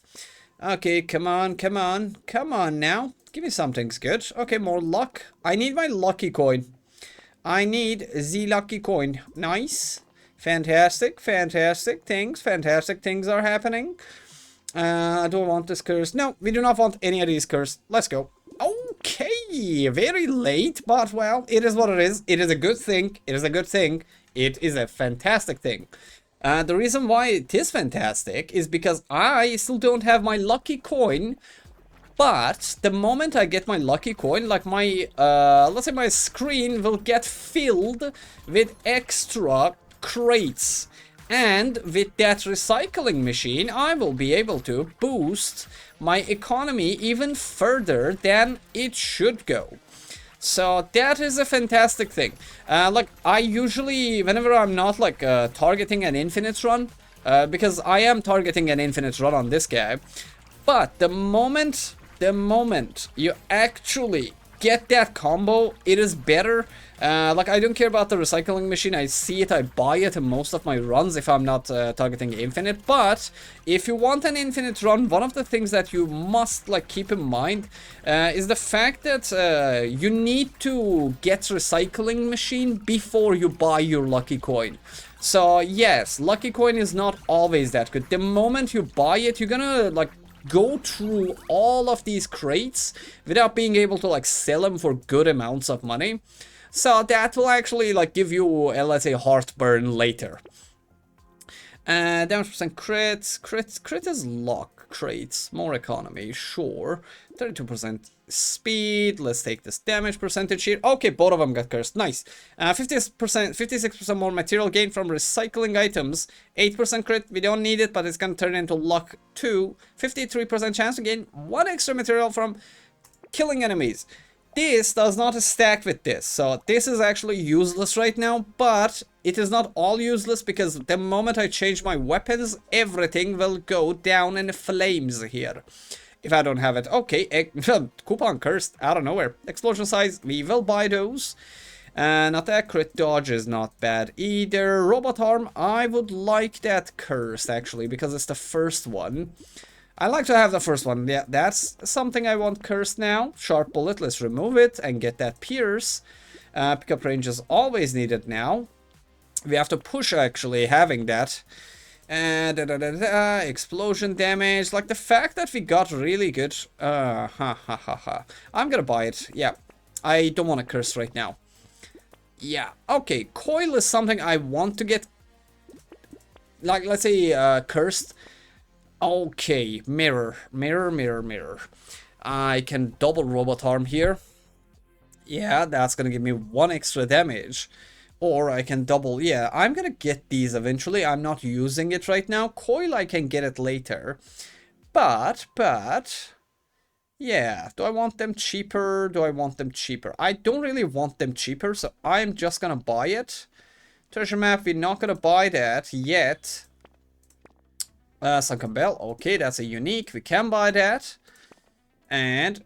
Okay, come on, come on. Come on now. Give me something's good. Okay, more luck. I need my lucky coin. I need the lucky coin. Nice. Fantastic, fantastic things. Fantastic things are happening. I don't want this curse. No, we do not want any of these cursed. Let's go. Okay, very late, but well, it is what it is. It is a good thing. It is a good thing. It is a fantastic thing. The reason why it is fantastic is because I still don't have my lucky coin, but the moment I get my lucky coin, like my, let's say my screen will get filled with extra crates. And with that recycling machine, I will be able to boost my economy even further than it should go. So that is a fantastic thing. Like I usually, whenever I'm not like targeting an infinite run, because I am targeting an infinite run on this guy, but the moment you actually get that combo, it is better. Like I don't care about the recycling machine. I see it, I buy it in most of my runs if I'm not targeting infinite. But if you want an infinite run, one of the things that you must like keep in mind is the fact that you need to get recycling machine before you buy your lucky coin. So yes, lucky coin is not always that good. The moment you buy it, you're gonna like go through all of these crates without being able to like sell them for good amounts of money. So that will actually like give you, let's say, heartburn later. Damage percent crit is luck, crates, more economy, sure. 32% speed, let's take this damage percentage here. Okay, both of them got cursed, nice. 56% more material gain from recycling items. 8% crit, we don't need it, but it's gonna turn into luck too. 53% chance to gain 1 extra material from killing enemies. This does not stack with this, so this is actually useless right now, but it is not all useless because the moment I change my weapons, everything will go down in flames here. If I don't have it, okay, coupon cursed out of nowhere. Explosion size, we will buy those. Not that crit dodge is not bad either. Robot arm, I would like that cursed actually because it's the first one. I like to have the first one. Yeah, that's something I want cursed now. Sharp bullet, let's remove it and get that pierce. Pickup range is always needed now. We have to push actually having that. And explosion damage. Like the fact that we got really good. I'm gonna buy it. Yeah, I don't want to curse right now. Yeah, okay. Coil is something I want to get. Like, let's say cursed. Okay, mirror. I can double robot arm here. Yeah, that's gonna give me 1 extra damage. Or I can double, yeah, I'm gonna get these eventually. I'm not using it right now. Coil, I can get it later. But, yeah, do I want them cheaper? I don't really want them cheaper, so I'm just gonna buy it. Treasure map, we're not gonna buy that yet. Sunken Bell, okay, that's a unique, we can buy that. And,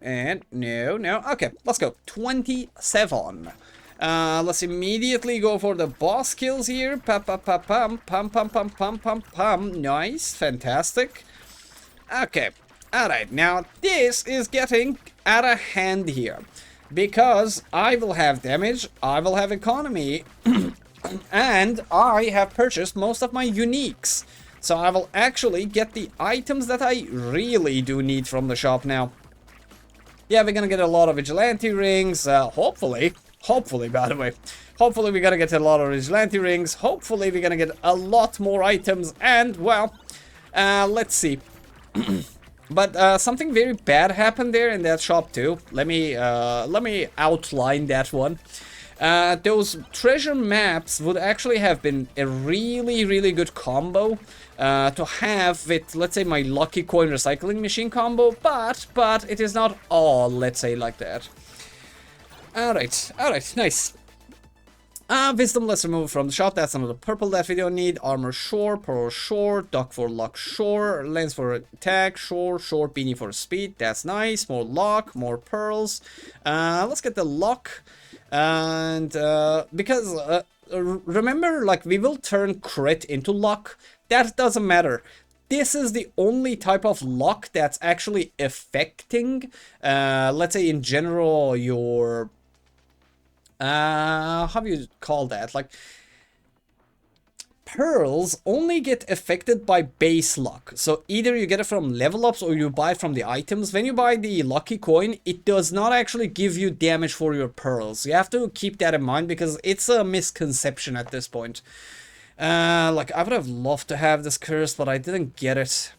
no, okay, let's go, 27. Let's immediately go for the boss kills here. Pam, nice, fantastic. Okay, alright, now this is getting out of hand here. Because I will have damage, I will have economy, and I have purchased most of my uniques. So I will actually get the items that I really do need from the shop now. Yeah, we're gonna get a lot of vigilante rings, hopefully, by the way. Hopefully we're gonna get a lot of vigilante rings, hopefully we're gonna get a lot more items, and, well, let's see. But something very bad happened there in that shop too. Let me outline that one. Those treasure maps would actually have been a really good combo to have with, let's say, my lucky coin recycling machine combo, but it is not all, let's say, like that. Alright, nice. Wisdom, let's remove from the shop. That's another purple that we don't need. Armor, sure. Pearl, sure. Duck for luck, sure. Lens for attack, sure. Short beanie for speed. That's nice. More luck, more pearls. Let's get the luck. And because remember, like, we will turn crit into luck. That doesn't matter. This is the only type of luck that's actually affecting, let's say, in general, your how do you call that? Like, pearls only get affected by base luck. So either you get it from level ups or you buy it from the items. When you buy the lucky coin, it does not actually give you damage for your pearls. You have to keep that in mind because it's a misconception at this point. Like, I would have loved to have this curse, but I didn't get it.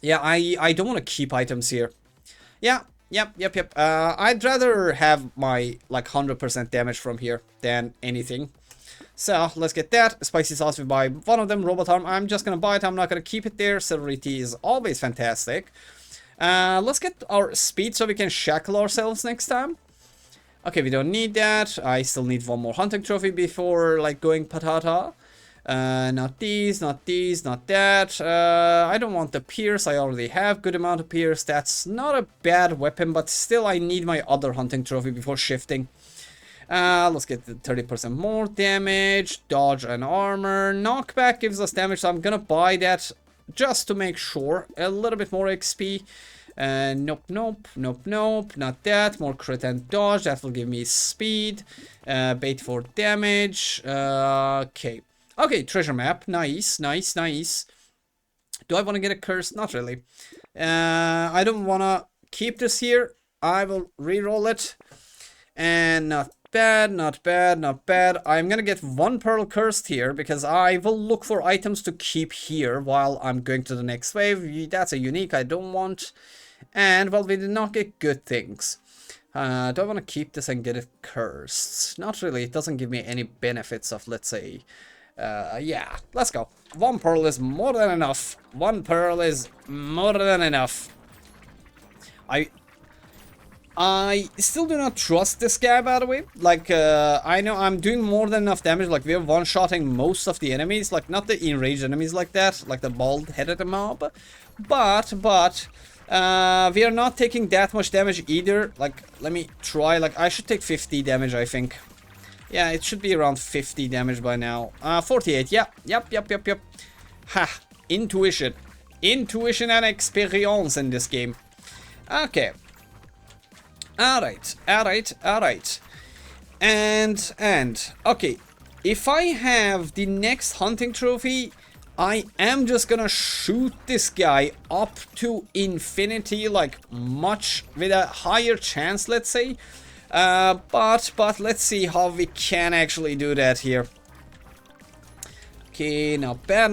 Yeah, I don't want to keep items here. Yeah. Yep. I'd rather have my, like, 100% damage from here than anything. So, let's get that. Spicy sauce, we buy one of them. Robot arm, I'm just gonna buy it. I'm not gonna keep it there. Celery tea is always fantastic. Let's get our speed so we can shackle ourselves next time. Okay, we don't need that. I still need one more hunting trophy before, like, going patata. Not these, not that. I don't want the pierce. I already have good amount of pierce. That's not a bad weapon, but still I need my other hunting trophy before shifting. Let's get the 30% more damage. Dodge and armor. Knockback gives us damage, so I'm gonna buy that just to make sure. A little bit more XP. Nope, not that. More crit and dodge. That will give me speed. Bait for damage. Okay, treasure map. Nice. Do I want to get a curse? Not really. I don't want to keep this here. I will re-roll it. And not bad. I'm going to get one pearl cursed here because I will look for items to keep here while I'm going to the next wave. That's a unique I don't want. And, well, we did not get good things. Do I want to keep this and get it cursed? Not really. It doesn't give me any benefits of, let's say... yeah, let's go. One pearl is more than enough. I still do not trust this guy, by the way. Like, I know I'm doing more than enough damage. Like, we're one-shotting most of the enemies. Like, not the enraged enemies like that. Like the bald-headed mob. But, we are not taking that much damage either. Like, let me try. Like, I should take 50 damage, I think. Yeah, it should be around 50 damage by now. 48, yeah. Yep. Ha, intuition. Intuition and experience in this game. Okay. Alright. And, okay. If I have the next hunting trophy, I am just gonna shoot this guy up to infinity, like, much, with a higher chance, let's say. But let's see how we can actually do that here. Okay, not bad.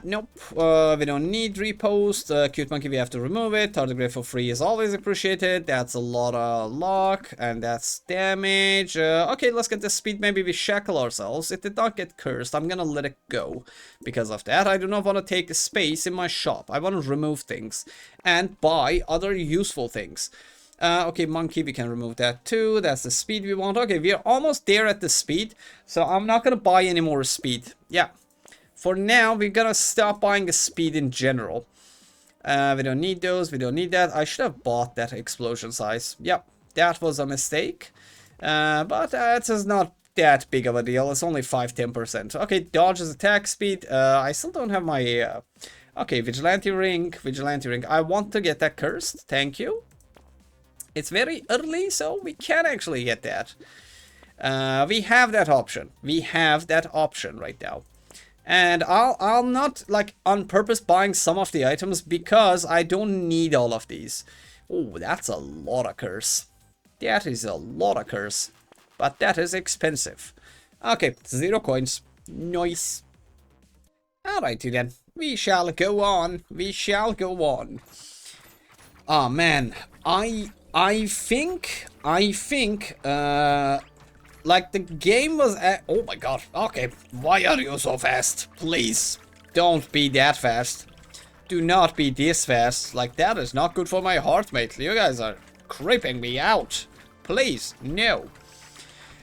Nope, we don't need repost. Cute monkey, we have to remove it. Tardigrade for free is always appreciated. That's a lot of luck, and that's damage. Okay, let's get the speed. Maybe we shackle ourselves. It did not get cursed. I'm gonna let it go. Because of that, I do not want to take space in my shop. I want to remove things and buy other useful things. Okay, monkey, we can remove that too. That's the speed we want. Okay, we are almost there at the speed, so I'm not gonna buy any more speed. Yeah. For now, we're gonna stop buying the speed in general. We don't need those, we don't need that. I should have bought that explosion size. Yep, that was a mistake. But it is not that big of a deal. It's only 5-10%. Okay, dodge is attack speed. I still don't have my... okay, vigilante ring. I want to get that cursed. Thank you. It's very early, so we can actually get that. We have that option. Right now. And I'll not, like, on purpose buying some of the items because I don't need all of these. Oh, that's a lot of curse. That is a lot of curse. But that is expensive. Okay, 0 coins. Nice. Alrighty then. We shall go on. We shall go on. Oh man, I think like the game was oh my god. Okay, why are you so fast? Please don't be that fast. Do not be this fast. Like, that is not good for my heart, mate. You guys are creeping me out. Please, no.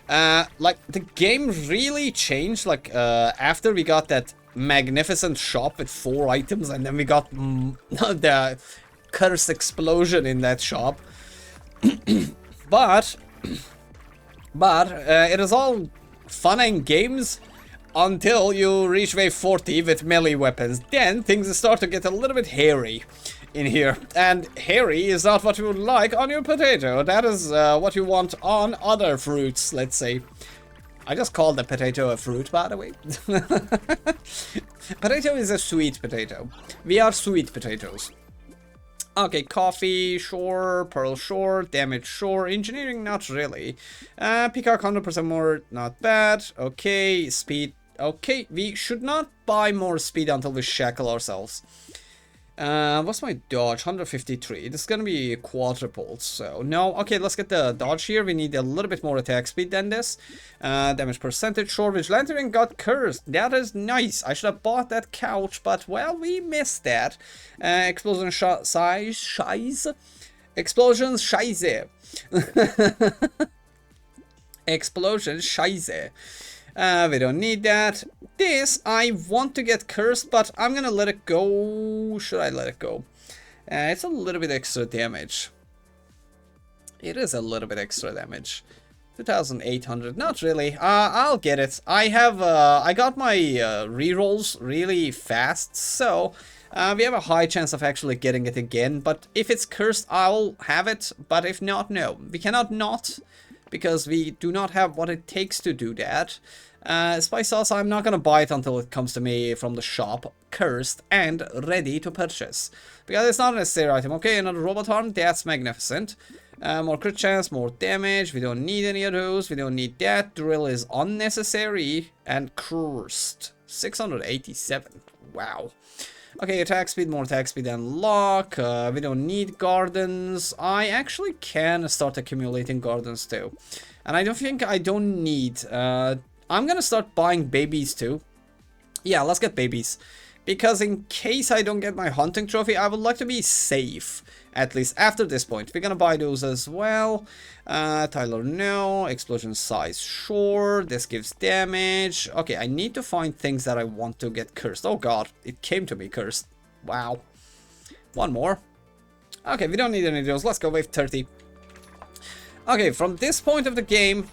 Like, the game really changed, like, after we got that magnificent shop with 4 items, and then we got the cursed explosion in that shop. but it is all fun and games until you reach wave 40 with melee weapons. Then things start to get a little bit hairy in here, and hairy is not what you would like on your potato. That is what you want on other fruits, let's say. I just called the potato a fruit, by the way. Potato is a sweet potato. We are sweet potatoes. Okay, coffee, sure. Pearl, sure. Damage, sure. Engineering, not really. Peacock, 100% more, not bad. Okay, speed. Okay, we should not buy more speed until we shackle ourselves. What's my dodge? 153. This is gonna be quadrupled, so no. Okay, let's get the dodge here. We need a little bit more attack speed than this. Damage percentage, sure. Vigilante ring got cursed. That is nice. I should have bought that couch, but well, we missed that. Explosion size, scheiße. Explosions, scheiße. Explosion, scheiße. We don't need that. This, I want to get cursed, but I'm gonna let it go. Should I let it go? It's a little bit extra damage. It is a little bit extra damage. 2,800, not really. I'll get it. I got my rerolls really fast, so we have a high chance of actually getting it again. But if it's cursed, I'll have it. But if not, no. We cannot not, because we do not have what it takes to do that. Spice sauce, I'm not gonna buy it until it comes to me from the shop, cursed and ready to purchase, because it's not a necessary item. Okay, another robot arm, that's magnificent. More crit chance, more damage. We don't need any of those. We don't need that. Drill is unnecessary. And cursed, 687. Wow. Okay, attack speed, more attack speed and luck. We don't need gardens. I actually can start accumulating gardens too. And I don't think I don't need... I'm gonna start buying babies too. Yeah, let's get babies. Because in case I don't get my hunting trophy, I would like to be safe. At least after this point. We're gonna buy those as well. Tyler, no. Explosion size, sure. This gives damage. Okay, I need to find things that I want to get cursed. Oh god, it came to me cursed. Wow. One more. Okay, we don't need any of those. Let's go wave 30. Okay, from this point of the game,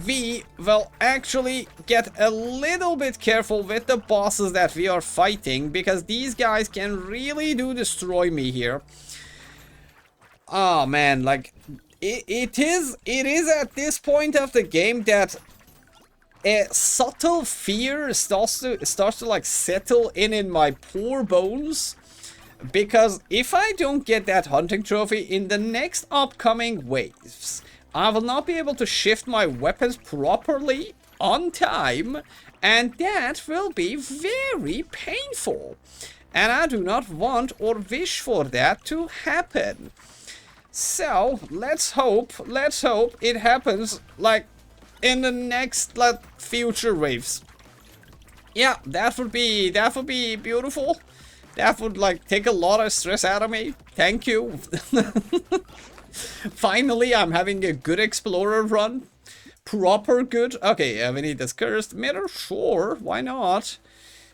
we will actually get a little bit careful with the bosses that we are fighting, because these guys can really destroy me here. Oh man, like it is at this point of the game that a subtle fear starts to like settle in my poor bones, because if I don't get that hunting trophy in the next upcoming waves, I will not be able to shift my weapons properly on time, and that will be very painful. And I do not want or wish for that to happen. So, let's hope it happens, like, in the next, like, future waves. Yeah, that would be beautiful. That would, like, take a lot of stress out of me. Thank you. Finally, I'm having a good explorer run. Proper good. Okay, we need this cursed mirror. Sure, why not?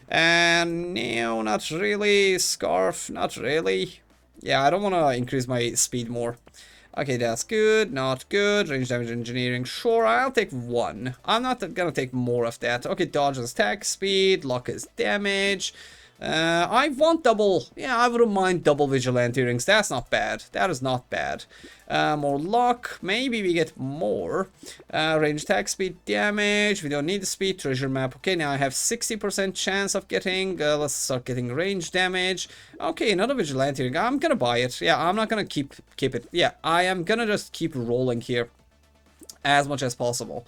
And no, not really. Scarf, not really. Yeah, I don't want to increase my speed more. Okay, that's good. Not good. Range damage engineering. Sure, I'll take 1. I'm not gonna take more of that. Okay, dodge is attack speed. Luck is damage. I want double. Yeah, I wouldn't mind double vigilante rings. That's not bad. That is not bad. More luck. Maybe we get more. Range attack speed, damage. We don't need the speed. Treasure map. Okay, now I have 60% chance of getting. Let's start getting range damage. Okay, another vigilante ring. I'm gonna buy it. Yeah, I'm not gonna keep it. Yeah, I am gonna just keep rolling here as much as possible.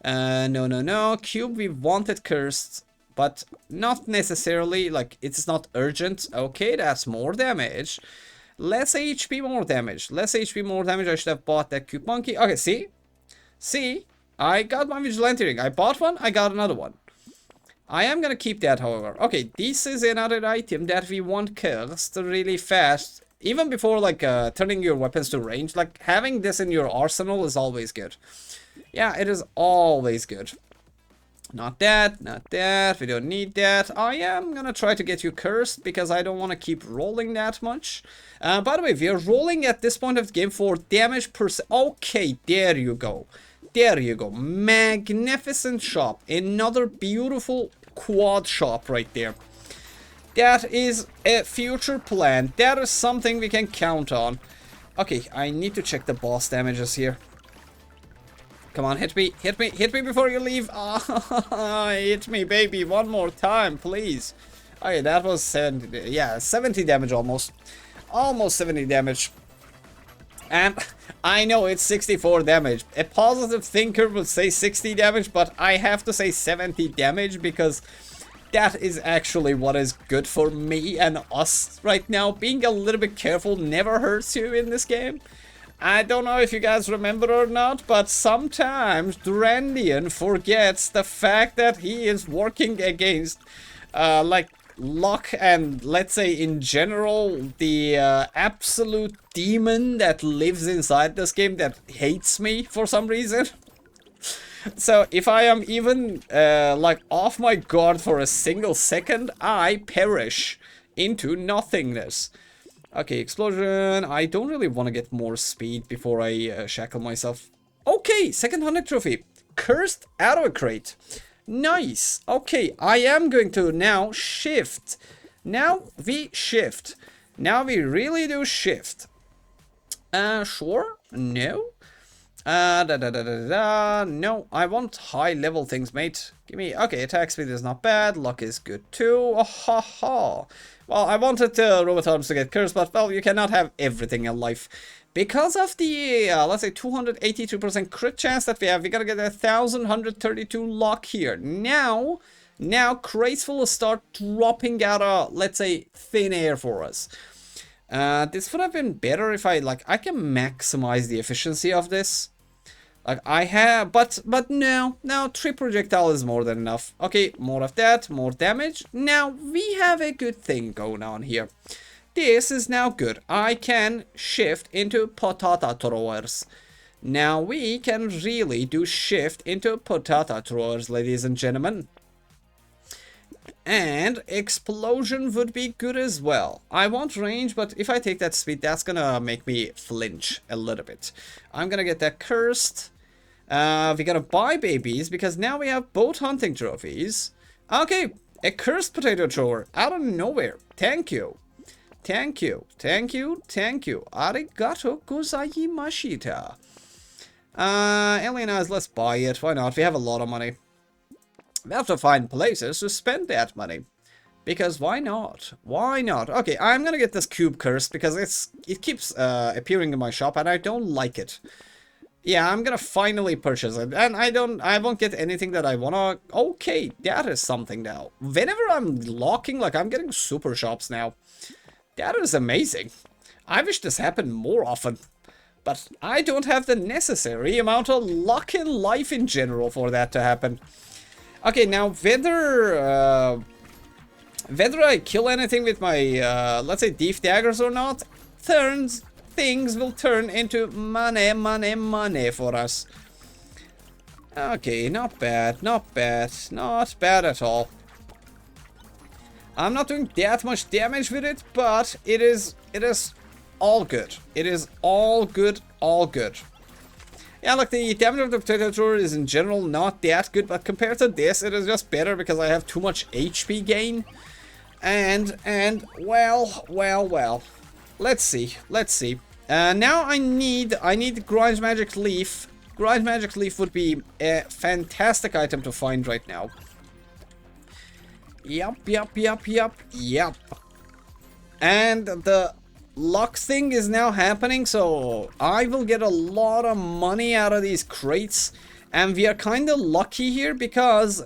No. Cube, we wanted cursed. but not necessarily, like, it's not urgent. Okay, that's more damage. Less HP, more damage. Less HP, more damage. I should have bought that cube monkey. Okay, see? See? I got my vigilante ring. I bought one, I got another one. I am gonna keep that, however. Okay, this is another item that we want cursed really fast. Even before, like, turning your weapons to range, like, having this in your arsenal is always good. Yeah, it is always good. Not that, not that, we don't need that. I am gonna try to get you cursed because I don't want to keep rolling that much. By the way, we are rolling at this point of the game for damage per se. Okay, there you go. There you go. Magnificent shop. Another beautiful quad shop right there. That is a future plan. That is something we can count on. Okay, I need to check the boss damages here. Come on, hit me, hit me, hit me before you leave. Ah, hit me, baby, one more time, please. Okay, that was 70, yeah, 70 damage almost. Almost 70 damage. And I know it's 64 damage. A positive thinker would say 60 damage, but I have to say 70 damage because that is actually what is good for me and us right now. Being a little bit careful never hurts you in this game. I don't know if you guys remember or not, but sometimes Durandian forgets the fact that he is working against, like, luck and, let's say, in general, the absolute demon that lives inside this game that hates me for some reason. So, if I am even, like, off my guard for a single second, I perish into nothingness. Okay, explosion. I don't really want to get more speed before I shackle myself. Okay, second 100 trophy. Cursed out of a crate. Nice. Okay, I am going to now shift. Now we shift. Now we really do shift. Sure? No? No, I want high level things, mate. Give me, okay, attack speed is not bad. Luck is good too. Oh, ha, ha. Well, I wanted Robotoms to get cursed, but, well, you cannot have everything in life. Because of the, let's say, 282% crit chance that we have, we gotta get 1,132 luck here. Now, crates will start dropping out of, let's say, thin air for us. This would have been better if I can maximize the efficiency of this. Like, I have, but no, now 3 projectile is more than enough. Okay, more of that, more damage. Now, we have a good thing going on here. This is now good. I can shift into potato throwers. Now, we can really do shift into potato throwers, ladies and gentlemen. And explosion would be good as well. I want range, but if I take that speed, that's gonna make me flinch a little bit. I'm gonna get that cursed. We gotta buy babies because now we have both hunting trophies. Okay, a cursed potato thrower out of nowhere. Thank you. Thank you. Thank you. Thank you. Arigato gozaimashita. Alienized, let's buy it. Why not? We have a lot of money. We have to find places to spend that money. Because why not? Why not? Okay, I'm gonna get this cube cursed because it keeps appearing in my shop and I don't like it. Yeah, I'm gonna finally purchase it. And I won't get anything that I wanna. Okay, that is something now. Whenever I'm locking, like, I'm getting super shops now. That is amazing. I wish this happened more often. But I don't have the necessary amount of luck in life in general for that to happen. Okay, now whether I kill anything with my, let's say, thief daggers or not, things will turn into money, money, money for us. Okay, not bad, not bad, not bad at all. I'm not doing that much damage with it, but it is all good. It is all good, all good. Yeah, like, the damage of the potato thrower is in general not that good, but compared to this, it is just better because I have too much HP gain. And, well. Let's see. Now I need Grind Magic Leaf. Grind Magic Leaf would be a fantastic item to find right now. Yep. And the luck thing is now happening, so I will get a lot of money out of these crates. And we are kind of lucky here because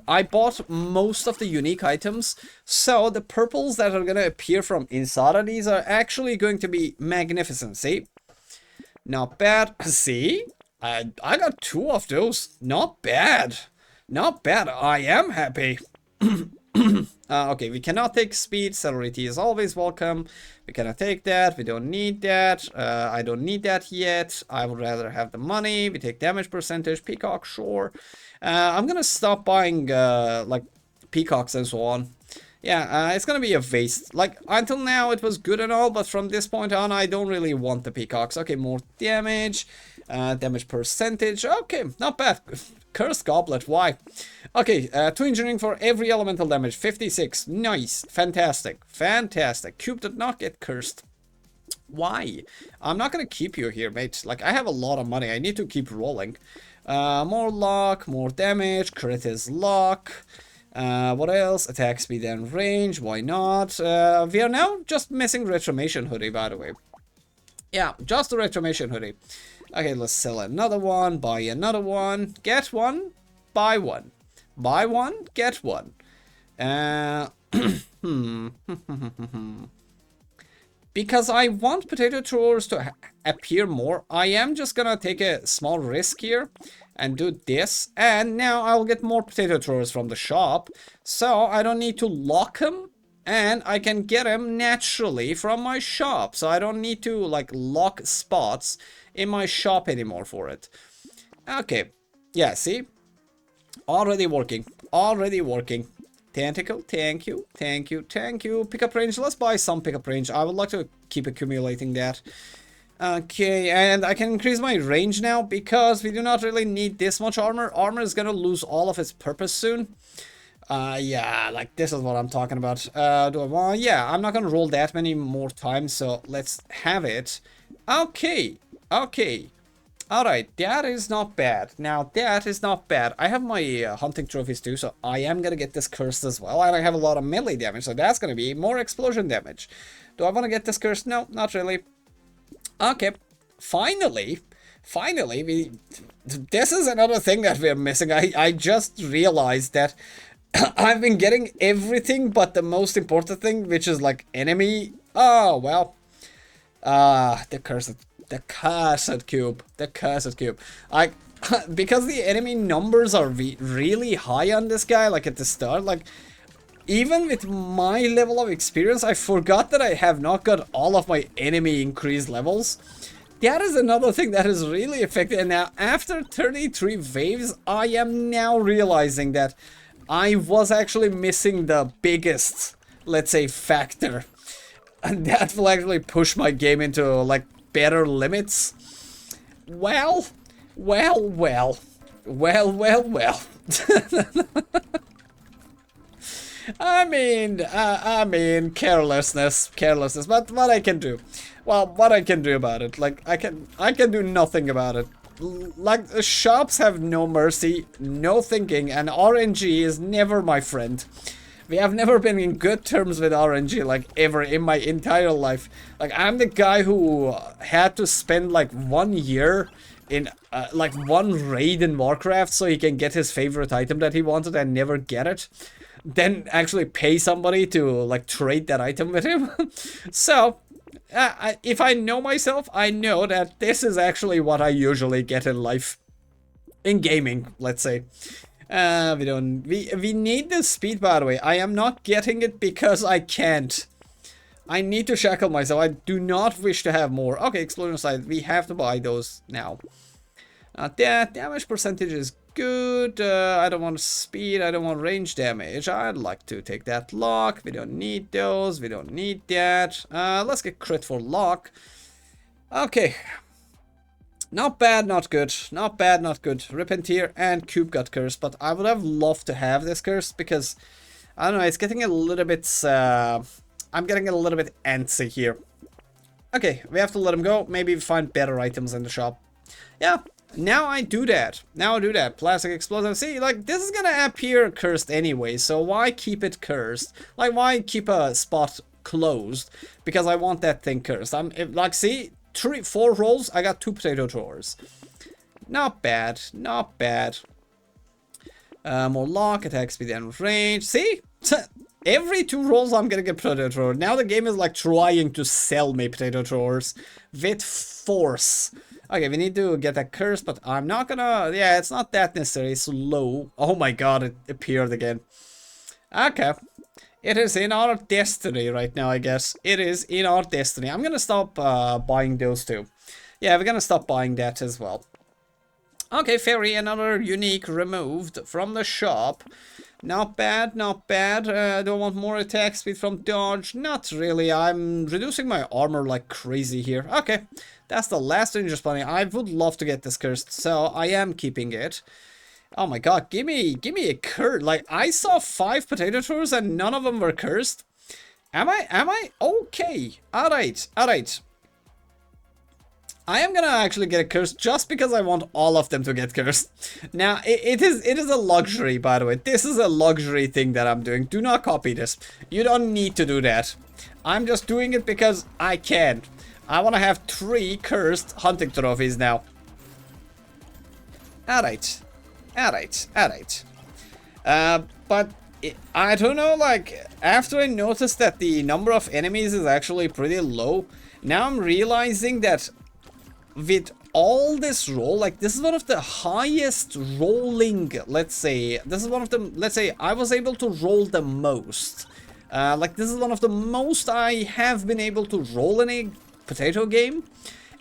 I bought most of the unique items, so the purples that are gonna appear from inside of these are actually going to be magnificent. See? Not bad. See? I got 2 of those. Not bad. Not bad. I am happy. Okay, we cannot take speed. Celerity is always welcome. We cannot take that. We don't need that. I don't need that yet. I would rather have the money. We take damage percentage. Peacock, sure. I'm gonna stop buying like peacocks and so on. Yeah, it's gonna be a waste. Like, until now it was good and all, but from this point on I don't really want the peacocks. Okay, more damage. Damage percentage. Okay, not bad. Cursed Goblet, why? Okay, 2 engineering for every elemental damage. 56. Nice. Fantastic. Fantastic. Cube did not get cursed. Why? I'm not gonna keep you here, mate. Like, I have a lot of money. I need to keep rolling. More luck, more damage. Crit is luck. What else? Attack speed and range. Why not? We are now just missing Retromation Hoodie, by the way. Yeah, just the Retromation Hoodie. Okay, let's sell another one, buy another one, get one, buy one. Buy one, get one. Because I want potato throwers to appear more, I am just gonna take a small risk here and do this. And now I'll get more potato throwers from the shop. So I don't need to lock them. And I can get them naturally from my shop. So I don't need to like lock spots in my shop anymore for it. Okay. Yeah, see? Already working. Already working. Tentacle, thank you. Thank you. Thank you. Pickup range. Let's buy some pickup range. I would like to keep accumulating that. Okay, and I can increase my range now because we do not really need this much armor. Armor is gonna lose all of its purpose soon. Yeah, like this is what I'm talking about. Do I want? Yeah, I'm not gonna roll that many more times, so let's have it. Okay, okay. Alright, that is not bad. Now, that is not bad. I have my hunting trophies too, so I am gonna get this cursed as well. And I have a lot of melee damage, so that's gonna be more explosion damage. Do I want to get this cursed? No, not really. Okay, finally, this is another thing that we're missing. I just realized that I've been getting everything but the most important thing, which is like enemy. Oh, well. The cursed cube. The cursed cube. Because the enemy numbers are really high on this guy, like at the start, like, even with my level of experience, I forgot that I have not got all of my enemy increased levels. That is another thing that is really effective. And now, after 33 waves, I am now realizing that I was actually missing the biggest, let's say, factor. And that will actually push my game into, like, better limits. Well. I mean, carelessness, but what I can do? Well, what I can do about it? Like, I can do nothing about it. Like, the shops have no mercy, no thinking, and RNG is never my friend. We have never been in good terms with RNG, like, ever in my entire life. Like, I'm the guy who had to spend, like, 1 year in, like, one raid in Warcraft so he can get his favorite item that he wanted and never get it. Then actually pay somebody to, like, trade that item with him. So, if I know myself, I know that this is actually what I usually get in life. In gaming, let's say. We need the speed, by the way. I am not getting it because I can't. I need to shackle myself. I do not wish to have more. Okay, explosion side. We have to buy those now. That damage percentage is good. I don't want speed. I don't want range damage. I'd like to take that lock. We don't need those. We don't need that. Let's get crit for lock. Okay. Not bad, not good. Not bad, not good. Repentir and Cube got cursed, but I would have loved to have this curse because, I don't know, it's getting a little bit, I'm getting a little bit antsy here. Okay, we have to let him go. Maybe find better items in the shop. Yeah, now I do that. Now I do that. Plastic explosive. See, like, this is gonna appear cursed anyway, so why keep it cursed? Like, why keep a spot closed? Because I want that thing cursed. Like, see? 4 rolls, I got 2 potato throwers. Not bad, not bad. More luck, attack speed and range. See? Every 2 rolls I'm gonna get potato thrower. Now the game is like trying to sell me potato throwers with force. Okay, we need to get that curse, but I'm not gonna... Yeah, it's not that necessary. It's low. Oh my god, it appeared again. Okay. It is in our destiny right now, I guess. It is in our destiny. I'm gonna stop buying those two. Yeah, we're gonna stop buying that as well. Okay, fairy, another unique removed from the shop. Not bad, not bad. Do I want more attack speed from dodge? Not really. I'm reducing my armor like crazy here. Okay, that's the last Ranger Spawning. I would love to get this cursed, so I am keeping it. Oh my god, give me a curse. Like, I saw 5 potato throwers and none of them were cursed. Am I? Okay. Alright. I am gonna actually get a curse just because I want all of them to get cursed. Now, it is a luxury, by the way. This is a luxury thing that I'm doing. Do not copy this. You don't need to do that. I'm just doing it because I can. I want to have 3 cursed hunting trophies now. Alright. But I don't know, like, after I noticed that the number of enemies is actually pretty low, now I'm realizing that with all this roll, like, this is one of the highest rolling, let's say, this is one of the, let's say, I was able to roll the most. Like, this is one of the most I have been able to roll in a potato game.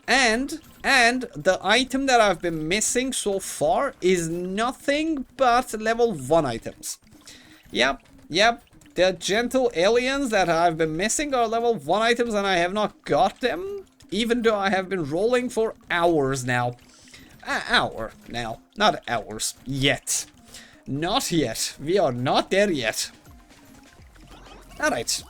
And the item that I've been missing so far is nothing but level 1 items. Yep. The gentle aliens that I've been missing are level 1 items and I have not got them, even though I have been rolling for hours now. Hour now, not hours yet. Not yet. We are not there yet. Alright.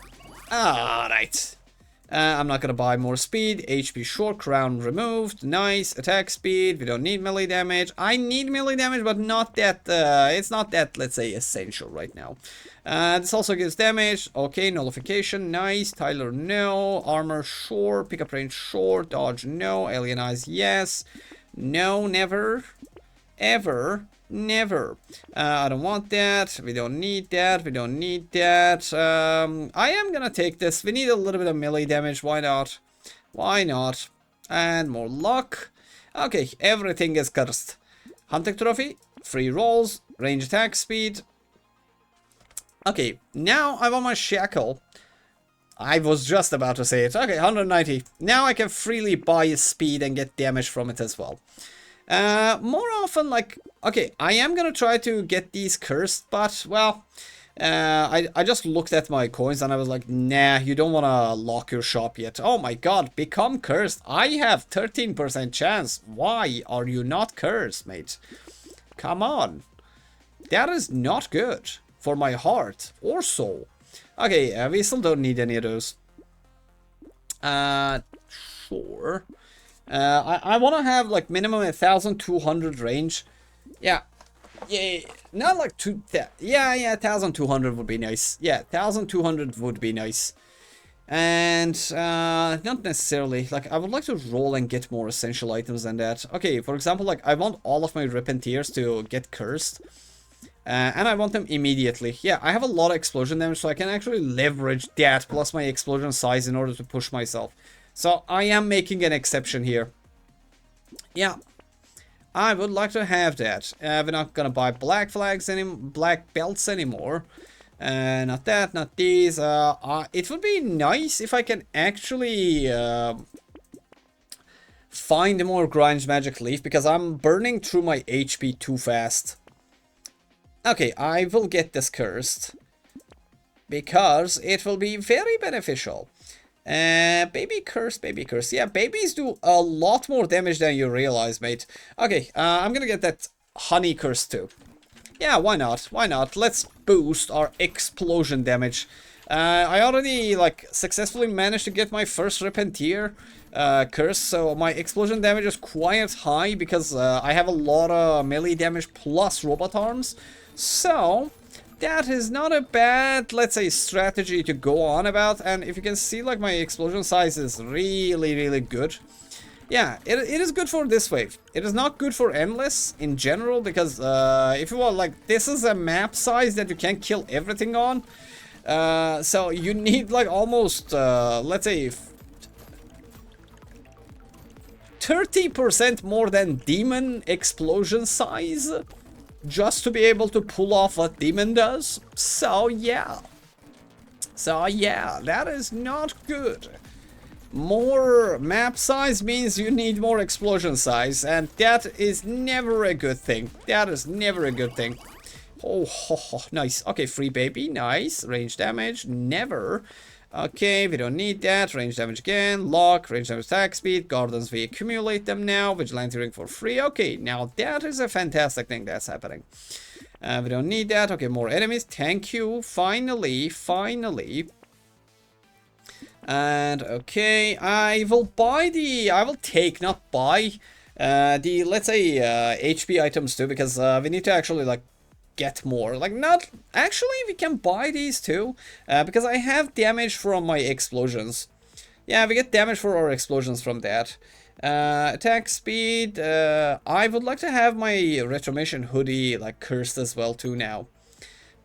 I'm not gonna buy more speed. HP short, crown removed. Nice. Attack speed. We don't need melee damage. I need melee damage, but not that, it's not that, let's say, essential right now. This also gives damage. Okay, nullification. Nice. Tyler, no. Armor, sure. Pickup range, sure. Dodge, no. Alien eyes, yes. No, never. Ever. Never. I don't want that. We don't need that. We don't need that. I am gonna take this. We need a little bit of melee damage. Why not? Why not? And more luck. Okay, everything is cursed. Hunting trophy. Free rolls. Range attack speed. Okay, now I want my shackle. I was just about to say it. Okay, 190. Now I can freely buy speed and get damage from it as well. More often, like, okay, I am gonna try to get these cursed, but, well, I just looked at my coins and I was like, nah, you don't wanna lock your shop yet. Oh my god, become cursed. I have 13% chance. Why are you not cursed, mate? Come on. That is not good for my heart or soul. Okay, we still don't need any of those. Sure. I want to have like minimum 1,200 range. Yeah, not like yeah, 1,200 would be nice. Yeah, 1,200 would be nice. And not necessarily, like, I would like to roll and get more essential items than that. Okay, for example, like, I want all of my Repentiers to get cursed. And I want them immediately. Yeah, I have a lot of explosion damage, so I can actually leverage that plus my explosion size in order to push myself. So I am making an exception here. Yeah, I would like to have that. We're not gonna buy black belts anymore. Not that, not these. It would be nice if I can actually find more Gringe Magic Leaf, because I'm burning through my HP too fast. Okay, I will get this cursed, because it will be very beneficial. Baby curse. Yeah, babies do a lot more damage than you realize, mate. Okay, I'm gonna get that honey curse too. Yeah, why not? Why not? Let's boost our explosion damage. I already, like, successfully managed to get my first Repentier curse, so my explosion damage is quite high because I have a lot of melee damage plus robot arms. So that is not a bad, let's say, strategy to go on about. And if you can see, like, my explosion size is really, really good. Yeah, it is good for this wave. It is not good for Endless in general, because if you want, like, this is a map size that you can't kill everything on. So you need, like, almost, let's say, 30% more than Demon explosion size just to be able to pull off what Demon does. So yeah. So yeah, that is not good. More map size means you need more explosion size, and that is never a good thing. That is never a good thing. Oh, nice. Okay, free baby, nice. Range damage, never. Okay, we don't need that. Range damage again. Lock, range damage, attack speed. Gardens, we accumulate them now. Vigilante ring for free. Okay, now that is a fantastic thing that's happening. We don't need that. Okay, more enemies. Thank you. Finally, finally. And okay, I will take, not buy, the, let's say, HP items too, because we need to actually, like, get more. Like, not, actually, we can buy these too, because I have damage from my explosions. Yeah, we get damage for our explosions from that. Attack speed, I would like to have my Retromation hoodie, like, cursed as well too now.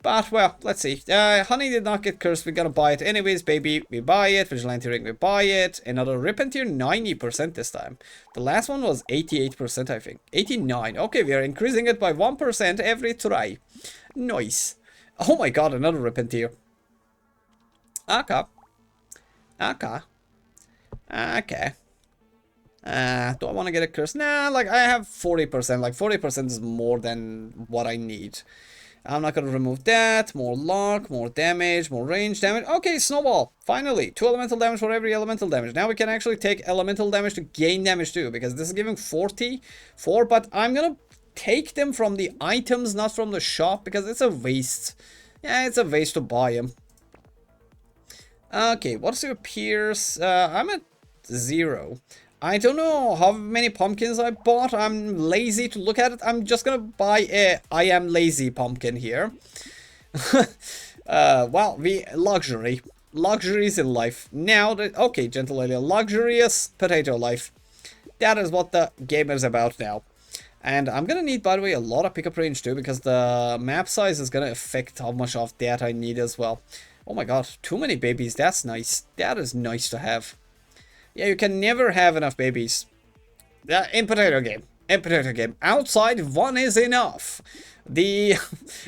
But, well, let's see. Honey did not get cursed. We gotta buy it anyways, baby. We buy it. Vigilante ring, we buy it. Another Repentir, 90% this time. The last one was 88%, I think. 89. Okay, we are increasing it by 1% every try. Nice. Oh my god, another Repentir. Okay. Okay. Okay. Do I want to get a curse? Nah, like, I have 40%. Like, 40% is more than what I need. I'm not going to remove that. More lock, more damage, more range damage. Okay, snowball. Finally, 2 elemental damage for every elemental damage. Now we can actually take elemental damage to gain damage too, because this is giving 44, but I'm going to take them from the items, not from the shop, because it's a waste. Yeah, it's a waste to buy them. Okay, what's your Pierce? I'm at 0. I don't know how many pumpkins I bought. I'm lazy to look at it. I'm just gonna buy a I am lazy pumpkin here. Well, luxury. Luxuries in life. Now, okay, gentle lady, luxurious potato life. That is what the game is about now. And I'm gonna need, by the way, a lot of pickup range too, because the map size is gonna affect how much of that I need as well. Oh my god, too many babies. That's nice. That is nice to have. Yeah, you can never have enough babies. In potato game. In potato game. Outside, one is enough. The,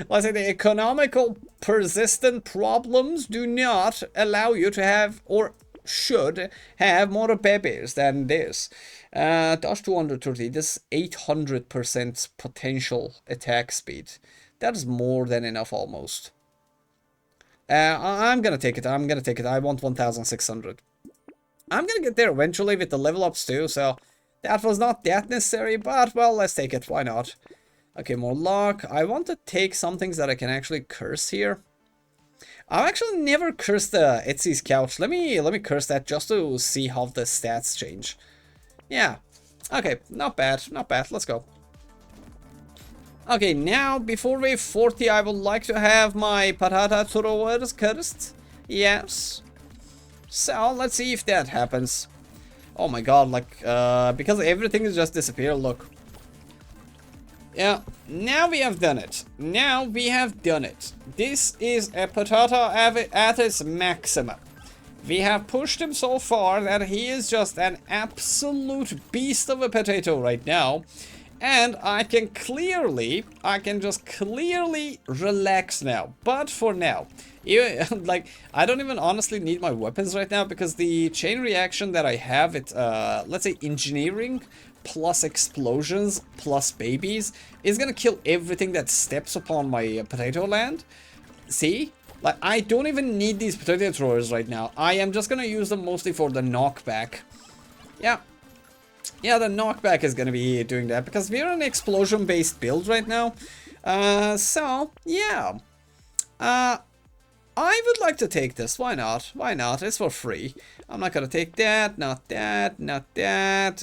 let's say, the economical persistent problems do not allow you to have, or should have, more babies than this. Dash 230. This 800% potential attack speed. That is more than enough almost. I'm gonna take it. I'm gonna take it. I want 1600. I'm gonna get there eventually with the level ups too, so that was not that necessary, but, well, let's take it. Why not? Okay, more luck. I want to take some things that I can actually curse here. I've actually never cursed the Etsy's couch. Let me curse that just to see how the stats change. Yeah. Okay, not bad, not bad. Let's go. Okay, now, before wave 40, I would like to have my patata throwers cursed. Yes. So, let's see if that happens. Oh my god, like, because everything is just disappeared, look. Yeah, now we have done it. Now we have done it. This is a patata at its maximum. We have pushed him so far that he is just an absolute beast of a potato right now. And I can just clearly relax now. But for now, like, I don't even honestly need my weapons right now, because the chain reaction that I have, it, let's say, engineering plus explosions plus babies is gonna kill everything that steps upon my potato land. See? Like, I don't even need these potato throwers right now. I am just gonna use them mostly for the knockback. Yeah. Yeah, the knockback is gonna be doing that, because we're an explosion-based build right now. So, yeah. I would like to take this. Why not? Why not? It's for free. I'm not gonna take that, not that, not that.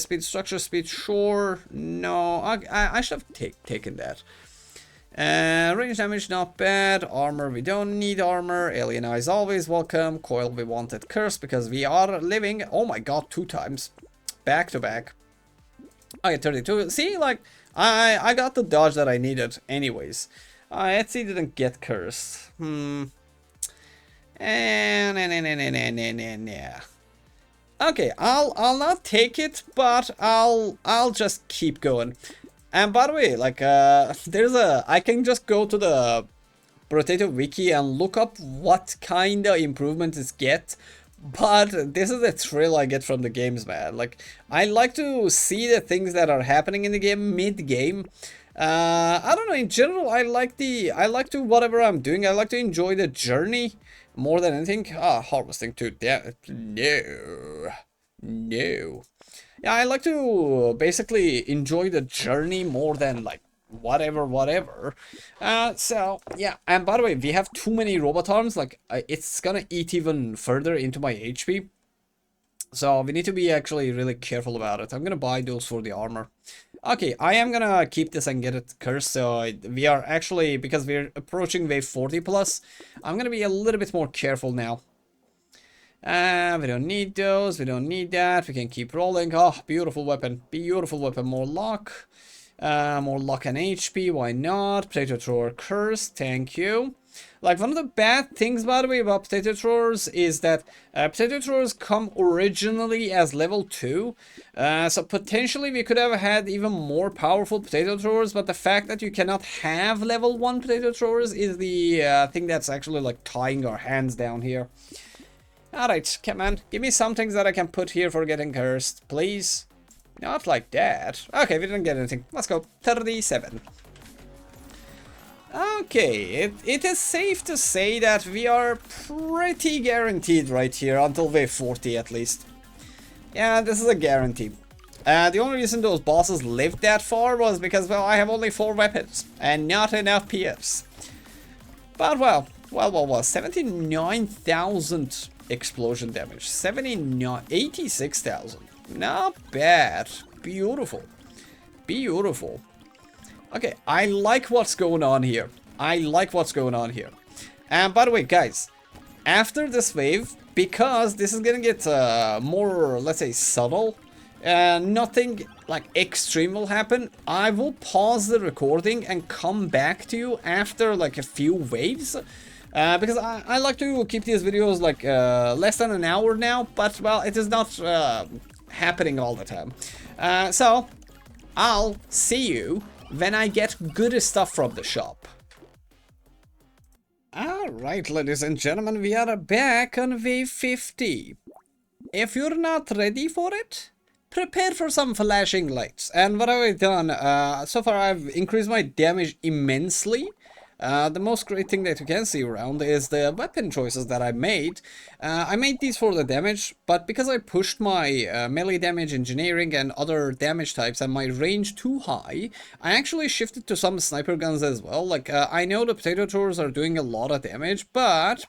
Speed structure, speed shore. No, I should have taken that. Range damage, not bad. Armor, we don't need armor. Alien eyes always welcome. Coil, we wanted curse because we are living. Oh my god, 2 times. back to back. Okay, 32. See, like, I got the dodge that I needed anyways. Etsy didn't get cursed. Yeah. Okay, I'll not take it, but I'll just keep going. And by the way, like, I can just go to the Brotato wiki and look up what kind of improvements it get. But this is the thrill I get from the games, man. Like, I like to see the things that are happening in the game mid-game. I don't know, in general, I like to, whatever I'm doing, I like to enjoy the journey more than anything. Harvesting too, yeah, no. Yeah, I like to basically enjoy the journey more than, like, whatever. So yeah, and by the way, we have too many robot arms. Like, it's gonna eat even further into my HP, so we need to be actually really careful about it. I'm gonna buy those for the armor. Okay, I am gonna keep this and get it cursed. So we are actually, because we're approaching wave 40 plus, I'm gonna be a little bit more careful now. We don't need those, we don't need that, we can keep rolling. Oh, beautiful weapon, more luck. More luck and HP, why not? Potato thrower curse, thank you. Like, one of the bad things, by the way, about potato throwers is that potato throwers come originally as level 2. So potentially we could have had even more powerful potato throwers, but the fact that you cannot have level 1 potato throwers is the thing that's actually, like, tying our hands down here. Alright, come on, give me some things that I can put here for getting cursed, please. Not like that. Okay, we didn't get anything. Let's go. 37. Okay, it is safe to say that we are pretty guaranteed right here until wave 40 at least. Yeah, this is a guarantee. The only reason those bosses lived that far was because, well, I have only 4 weapons and not enough PS. But well, 79,000 explosion damage. 86,000. Not bad. Beautiful. Okay, I like what's going on here. And by the way, guys, after this wave, because this is gonna get more, let's say, subtle, nothing like extreme will happen, I will pause the recording and come back to you after like a few waves. Because I like to keep these videos like less than an hour now, but well, it is not happening all the time. So I'll see you when I get good stuff from the shop. Alright, ladies and gentlemen, we are back on wave 50. If you're not ready for it, prepare for some flashing lights. And what have I done? So far I've increased my damage immensely. The most great thing that you can see around is the weapon choices that I made. I made these for the damage, but because I pushed my melee damage, engineering, and other damage types and my range too high, I actually shifted to some sniper guns as well. Like, I know the potato throwers are doing a lot of damage, but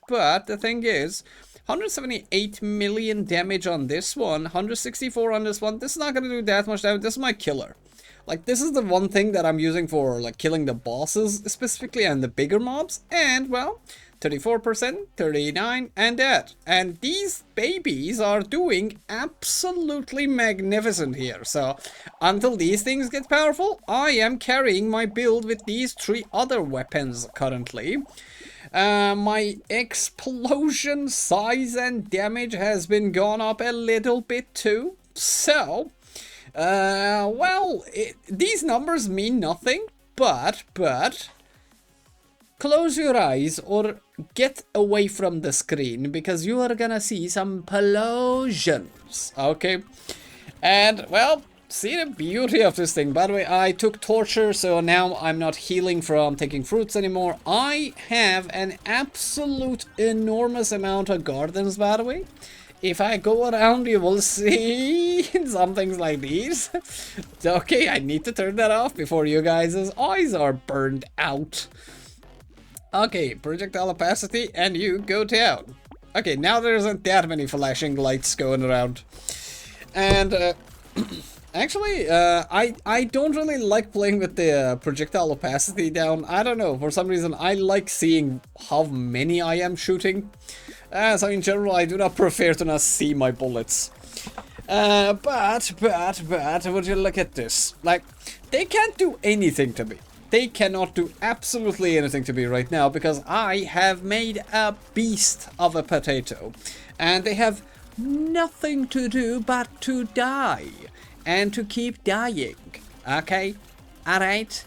the thing is, 178 million damage on this one, 164 on this one. This is not going to do that much damage. This is my killer. Like, this is the one thing that I'm using for, like, killing the bosses specifically and the bigger mobs. And, well, 34%, 39, and that. And these babies are doing absolutely magnificent here. So, until these things get powerful, I am carrying my build with these 3 other weapons currently. My explosion size and damage has been gone up a little bit too. So... well, these numbers mean nothing, but, close your eyes or get away from the screen because you are gonna see some explosions, okay? And, well, see the beauty of this thing. By the way, I took torture, so now I'm not healing from taking fruits anymore. I have an absolute enormous amount of gardens, by the way. If I go around, you will see some things like these. Okay, I need to turn that off before you guys' eyes are burned out. Okay, projectile opacity, and you go down. Okay, now there isn't that many flashing lights going around. And, actually, I don't really like playing with the projectile opacity down. I don't know, for some reason, I like seeing how many I am shooting. So in general, I do not prefer to not see my bullets. But, would you look at this? Like, they can't do anything to me. They cannot do absolutely anything to me right now because I have made a beast of a potato. And they have nothing to do but to die. And to keep dying. Okay? Alright?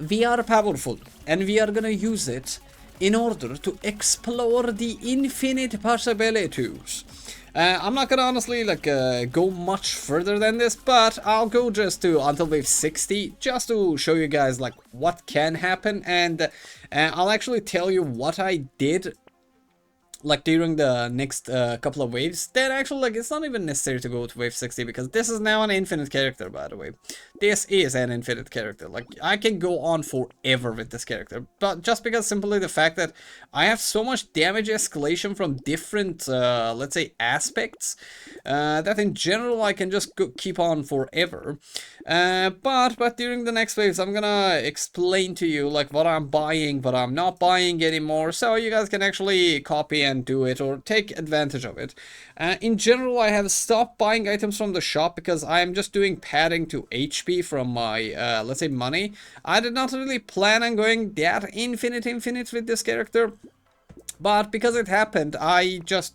We are powerful. And we are gonna use it in order to explore the infinite possibilities. I'm not gonna honestly like go much further than this, but I'll go just to until wave 60 just to show you guys like what can happen, and I'll actually tell you what I did like during the next couple of waves. Then actually like it's not even necessary to go to wave 60 because this is now an infinite character, by the way. This is an infinite character. Like I can go on forever with this character, but just because simply the fact that I have so much damage escalation from different let's say aspects that in general I can just keep on forever. But during the next waves I'm gonna explain to you like what I'm buying, what I'm not buying anymore, so you guys can actually copy and do it or take advantage of it. In general, I have stopped buying items from the shop because I'm just doing padding to HP from my, let's say, money. I did not really plan on going that infinite with this character, but because it happened, I just,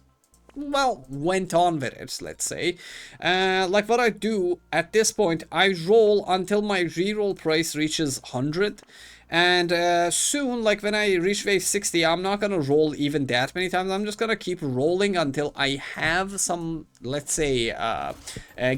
well, went on with it, let's say. Like what I do at this point, I roll until my reroll price reaches 100. And soon, like when I reach wave 60, I'm not gonna roll even that many times. I'm just gonna keep rolling until I have some, let's say,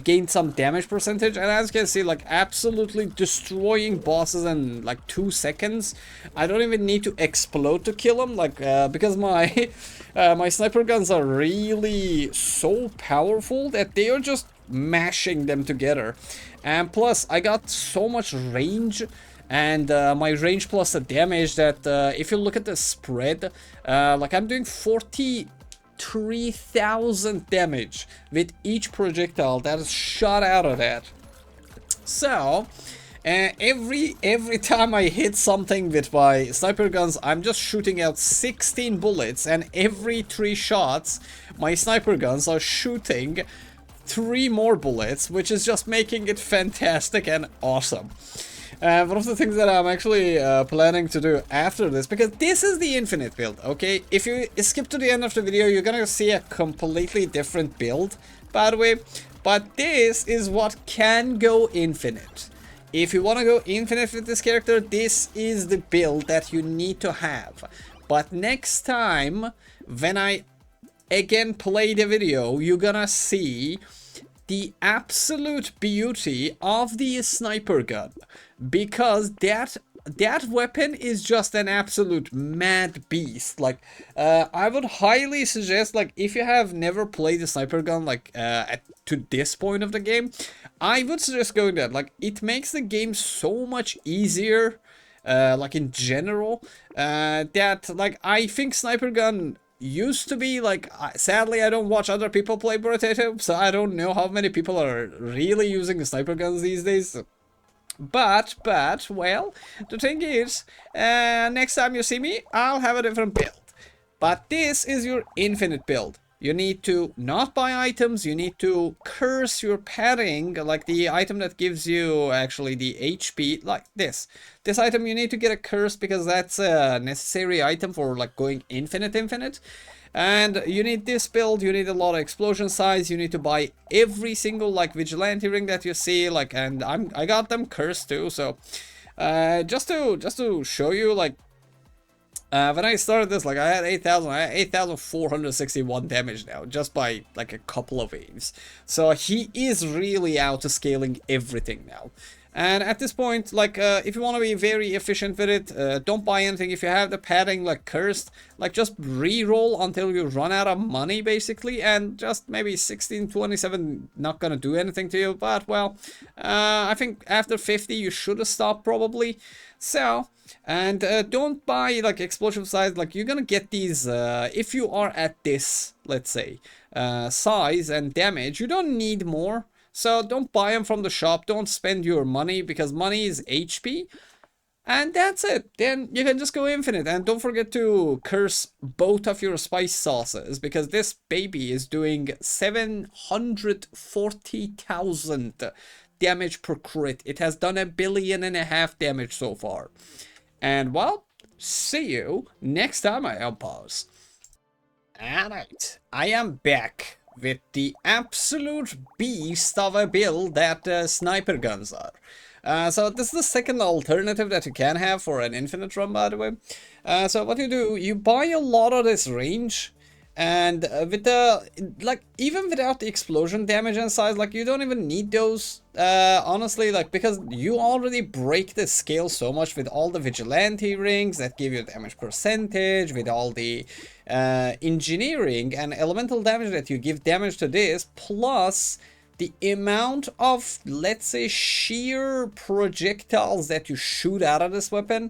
gain some damage percentage. And as you can see, like absolutely destroying bosses in like 2 seconds. I don't even need to explode to kill them, like because my my sniper guns are really so powerful that they are just mashing them together. And plus, I got so much range. And my range plus the damage that if you look at the spread, like I'm doing 43,000 damage with each projectile that is shot out of that. So every time I hit something with my sniper guns, I'm just shooting out 16 bullets, and every 3 shots my sniper guns are shooting 3 more bullets, which is just making it fantastic and awesome. One of the things that I'm actually planning to do after this, because this is the infinite build, okay? If you skip to the end of the video, you're gonna see a completely different build, by the way. But this is what can go infinite. If you want to go infinite with this character, this is the build that you need to have. But next time, when I again play the video, you're gonna see the absolute beauty of the sniper gun, because that weapon is just an absolute mad beast. Like I would highly suggest, like if you have never played the sniper gun like to this point of the game, I would suggest going that. Like it makes the game so much easier, like in general, that like I think sniper gun used to be like, sadly I don't watch other people play Brotato, so I don't know how many people are really using the sniper guns these days. But well, the thing is, next time you see me, I'll have a different build. But this is your infinite build. You need to not buy items, you need to curse your padding, like the item that gives you actually the HP, like this. This item you need to get a curse because that's a necessary item for like going infinite. And you need this build, you need a lot of explosion size, you need to buy every single like vigilante ring that you see, like, and I got them cursed too, so just to show you, like, when I started this, like I had 8,461 damage now, just by like a couple of waves. So he is really out to scaling everything now. And at this point, like, if you want to be very efficient with it, don't buy anything. If you have the padding, like, cursed, like, just re-roll until you run out of money, basically. And just maybe 1627 not gonna do anything to you. But, well, I think after 50, you should have stopped, probably. So, and don't buy, like, explosive size. Like, you're gonna get these, if you are at this, let's say, size and damage, you don't need more. So don't buy them from the shop, don't spend your money, because money is HP. And that's it. Then you can just go infinite. And don't forget to curse both of your spice sauces, because this baby is doing 740,000 damage per crit. It has done 1.5 billion damage so far. And well, see you next time I unpause. Alright, I am back with the absolute beast of a build that sniper guns are. So this is the second alternative that you can have for an infinite run, by the way. So what you do, you buy a lot of this range, and with the, like, even without the explosion damage and size, like, you don't even need those, honestly, like, because you already break the scale so much with all the vigilante rings that give you damage percentage, with all the engineering and elemental damage that you give damage to this, plus the amount of, let's say, sheer projectiles that you shoot out of this weapon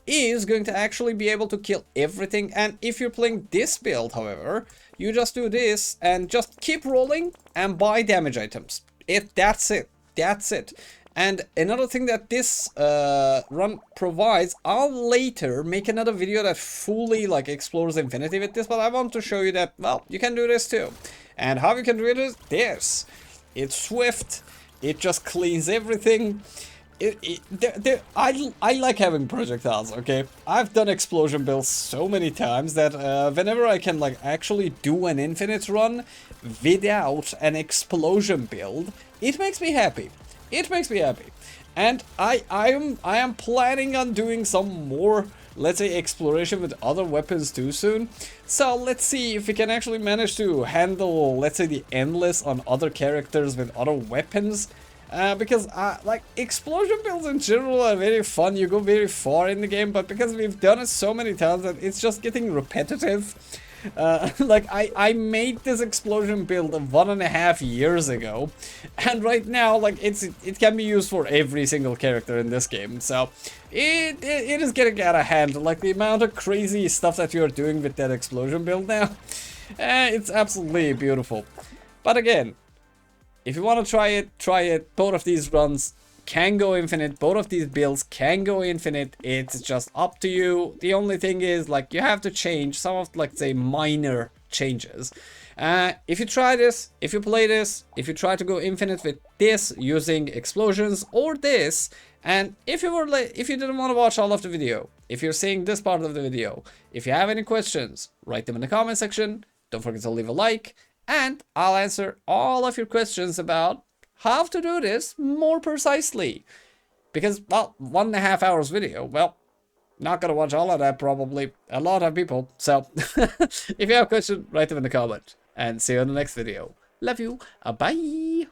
is going to actually be able to kill everything. And if you're playing this build, however, you just do this and just keep rolling and buy damage items. That's it. And another thing that this run provides, I'll later make another video that fully like explores infinity with this, but I want to show you that, well, you can do this too. And how you can do it is this. It's swift, it just cleans everything. I like having projectiles, okay? I've done explosion builds so many times that whenever I can like actually do an infinite run without an explosion build, it makes me happy. It makes me happy. And I am planning on doing some more, let's say, exploration with other weapons too soon. So let's see if we can actually manage to handle, let's say, the Endless on other characters with other weapons. Because like, explosion builds in general are very fun, you go very far in the game, but because we've done it so many times that it's just getting repetitive. Like, I made this explosion build 1.5 years ago, and right now, like, it can be used for every single character in this game, so it is getting out of hand. Like, the amount of crazy stuff that you're doing with that explosion build now, it's absolutely beautiful. But again, if you want to try it. Both of these runs can go infinite. Both of these builds can go infinite. It's just up to you. The only thing is, like, you have to change some of, like, say, minor changes. If you try this, if you play this, if you try to go infinite with this using explosions or this, and if you didn't want to watch all of the video, if you're seeing this part of the video, if you have any questions, write them in the comment section. Don't forget to leave a like, and I'll answer all of your questions about how to do this more precisely. Because, well, 1.5 hours video, well, not gonna watch all of that, probably a lot of people. So if you have questions, write them in the comment, and see you in the next video. Love you. Bye.